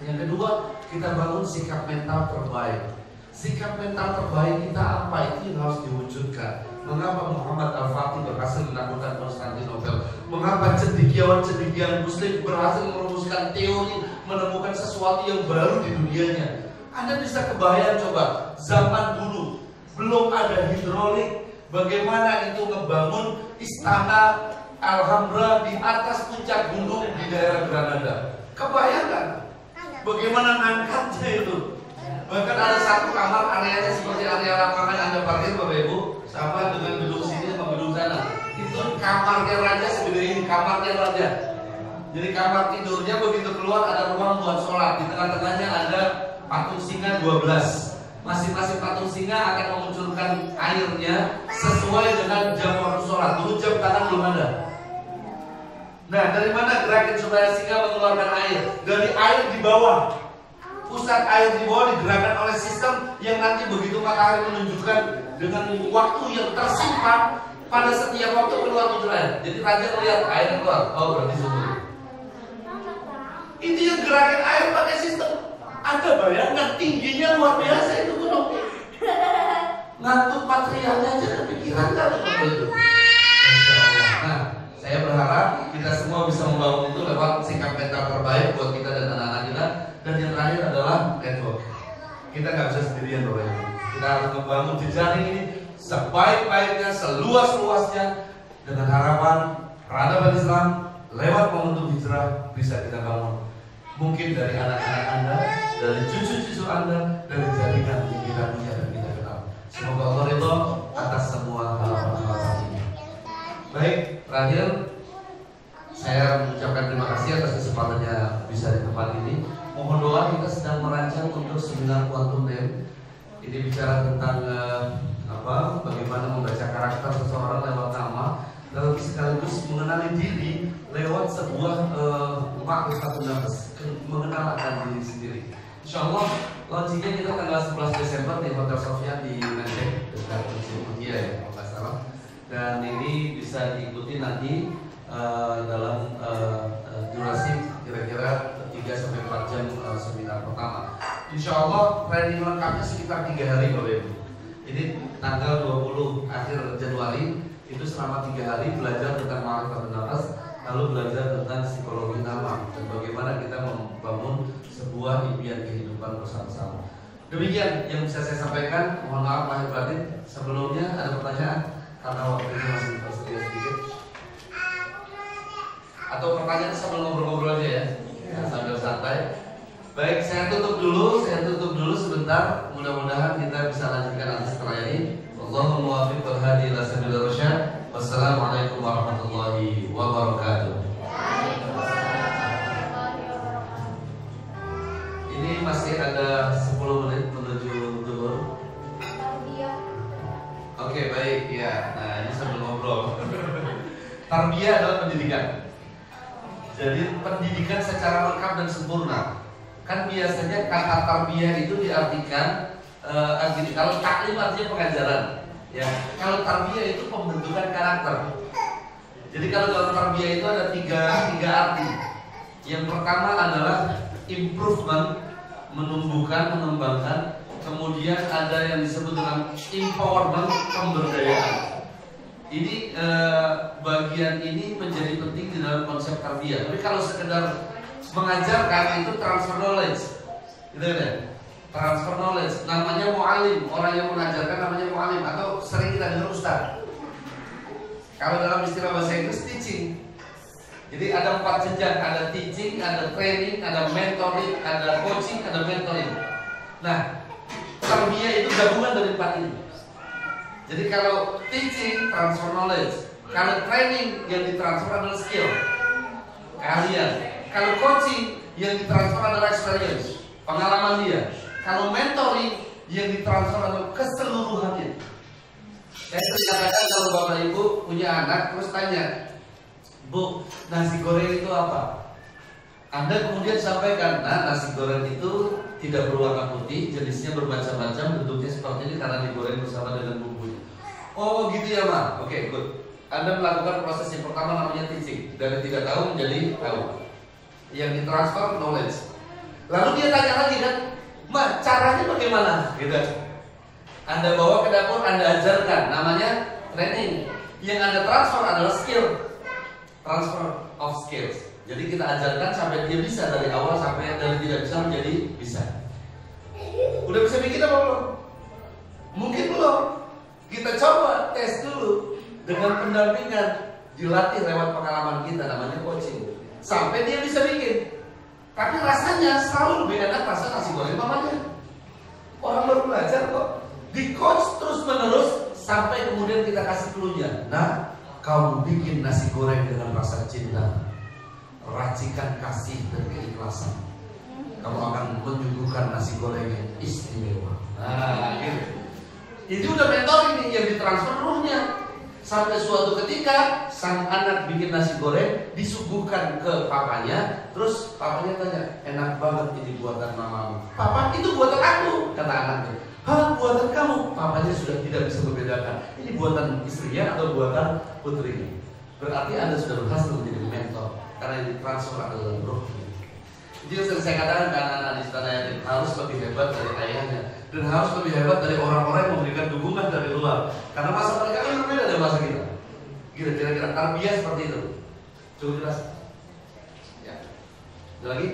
S2: Yang kedua, kita bangun sikap mental terbaik. Sikap mental terbaik kita apa? Itu yang harus diwujudkan. Mengapa Muhammad Al-Fatih berhasil menaklukkan Konstantinopel? Mengapa cendekiawan-cendekiawan Muslim berhasil merumuskan teori, menemukan sesuatu yang baru di dunianya? Anda bisa kebayang coba, zaman dulu belum ada hidrolik, bagaimana itu ngebangun istana Alhambra di atas puncak gunung di daerah Granada? Kebayangkan bagaimana ngangkatnya itu? Bahkan ada satu kamar areanya seperti area lapangan Anda parkir Bapak Ibu, sama dengan gedung sini sama gedung sana. Itu kamarnya raja segede ini, kamarnya raja. Jadi kamar tidurnya begitu keluar ada ruang buat sholat. Di tengah-tengahnya ada patung singa 12. Masing-masing patung singa akan memunculkan airnya sesuai dengan jam waktu sholat. Dulu jam tangan belum ada. Nah, dari mana gerakan supaya singa mengeluarkan air? Dari air di bawah. Pusat air di bawah digerakkan oleh sistem yang nanti begitu matahari menunjukkan dengan waktu yang tersimpan pada setiap waktu keluar muncul air. Jadi raja melihat air keluar, oh berarti sumur. Itu yang gerakan air pakai sistem. Anda bayangkan tingginya luar biasa itu gunung. Ngantuk materialnya aja kepikiran kan itu. Nah, saya berharap kita semua bisa membangun itu lewat sikap mental terbaik buat kita dan anak-anak kita. Dan yang terakhir adalah network. Kita nggak bisa sendirian Bapak Ibu. Kita harus membangun jejaring ini sebaik-baiknya, seluas-luasnya, dengan harapan peradaban Islam lewat momentum hijrah bisa kita bangun. Mungkin dari anak-anak Anda, dari cucu-cucu Anda, dari jaringan yang kita punya dan kita kenal. Semoga Allah ridho atas semua harapan-harapan ini. Baik, terakhir saya mengucapkan terima kasih atas kesempatannya bisa di tempat ini. Mohon doa, kita sedang merancang untuk seminar Quantum Name. Ini bicara tentang bagaimana membaca karakter seseorang lewat nama, lalu sekaligus mengenali diri lewat sebuah makrifatul nafs, mengenal akan diri sendiri. Insya Allah launchingnya kita tanggal 11 Desember di Hotel Sofia di Menteng dekat India ya kalau nggak salah. Dan ini bisa diikuti nanti dalam durasi kira-kira 3-4 jam seminar pertama. Insya Allah training lengkapnya sekitar 3 hari Bapak Ibu. Ini tanggal 20 akhir Januari itu selama 3 hari belajar tentang ma'rifatun nafs, lalu belajar tentang psikologi nama dan bagaimana kita membangun sebuah impian kehidupan bersama-sama. Demikian yang bisa saya sampaikan. Mohon maaf lahir batin. Sebelumnya ada pertanyaan karena waktunya masih tersedia sedikit. Atau pertanyaan sambil ngobrol-ngobrol aja ya, sambil santai. Baik, saya tutup dulu sebentar. Mudah-mudahan kita bisa lanjutkan nanti setelah ini. Allahumma muwaffiq wal hadi ila sabilir rasyad. Wassalamualaikum warahmatullahi wabarakatuh. Ini masih ada 10 menit menuju zuhur. Oke, baik ya. Nah, ini sambil ngobrol. Tarbiyah adalah pendidikan. Jadi pendidikan secara lengkap dan sempurna. Kan biasanya kata tarbiyah itu diartikan kalau taklim artinya pengajaran, ya. Kalau tarbiyah itu pembentukan karakter. Jadi kalau dalam tarbiyah itu ada tiga arti. Yang pertama adalah improvement, menumbuhkan, mengembangkan. Kemudian ada yang disebut dengan empowerment, pemberdayaan. Ini bagian ini menjadi penting di dalam konsep tarbiyah. Tapi kalau sekedar mengajarkan itu transfer knowledge, gitu kan? Transfer knowledge, namanya mu'alim. Orang yang mengajarkan namanya mu'alim, atau sering kita dengar ustaz. Kalau dalam istilah bahasa Inggris teaching. Jadi ada 4 jenjang, ada teaching, ada training, ada mentoring, ada coaching, ada mentoring. Nah, tarbiyah itu gabungan dari 4 ini. Jadi kalau teaching, transfer knowledge. Kalau training, yang ditransfer adalah skill, keahlian. Kalau coaching, yang ditransfer adalah experience, pengalaman dia. Kalau mentoring, yang ditransfer adalah keseluruhannya. Saya sering katakan kalau Bapak Ibu punya anak, terus tanya, Bu, nasi goreng itu apa? Anda kemudian sampaikan, nah nasi goreng itu tidak berwarna putih, jenisnya bermacam-macam, bentuknya seperti ini karena digoreng bersama dengan bumbunya. Oh gitu ya Ma, oke good. Anda melakukan proses yang pertama namanya teaching, dari tidak tahu menjadi tahu, yang ditransfer knowledge. Lalu dia tanya lagi kan, Ma caranya bagaimana? Gitu. Anda bawa ke dapur, Anda ajarkan, namanya training. Yang Anda transfer adalah skill, transfer of skills. Jadi kita ajarkan sampai dia bisa, dari awal sampai dari tidak bisa menjadi bisa. Udah bisa bikin apa belum? Mungkin belum. Kita coba tes dulu dengan pendampingan, dilatih lewat pengalaman kita, namanya coaching, sampai dia bisa bikin. Tapi rasanya selalu lebih enak rasa nasi goreng mamanya. Orang baru belajar kok, di coach terus menerus sampai kemudian kita kasih clue-nya. Nah, kamu bikin nasi goreng dengan rasa cinta, racikan kasih dan keikhlasan, kamu akan menyuguhkan nasi goreng yang istimewa. Nah, gitu. Itu udah mentor ini yang ditransfer ruhnya. Sampai suatu ketika sang anak bikin nasi goreng, disuguhkan ke papanya. Terus papanya tanya, enak banget ini buatan mamamu. Papa, itu buatan aku, kata anaknya. Hah, buatan kamu? Papanya sudah tidak bisa membedakan, ini buatan istrinya atau buatan putrinya. Berarti Anda sudah berhasil menjadi mentor, karena ini transfer adalah roh. Jadi yang saya katakan ke anak-anak di istana yatim harus lebih hebat dari ayahnya, dan harus lebih hebat dari orang-orang yang memberikan dukungan dari luar. Karena masa mereka kan berbeda dari masa kita. Kira-kira tarbiyah seperti itu. Cukup jelas? Ya. Ada lagi?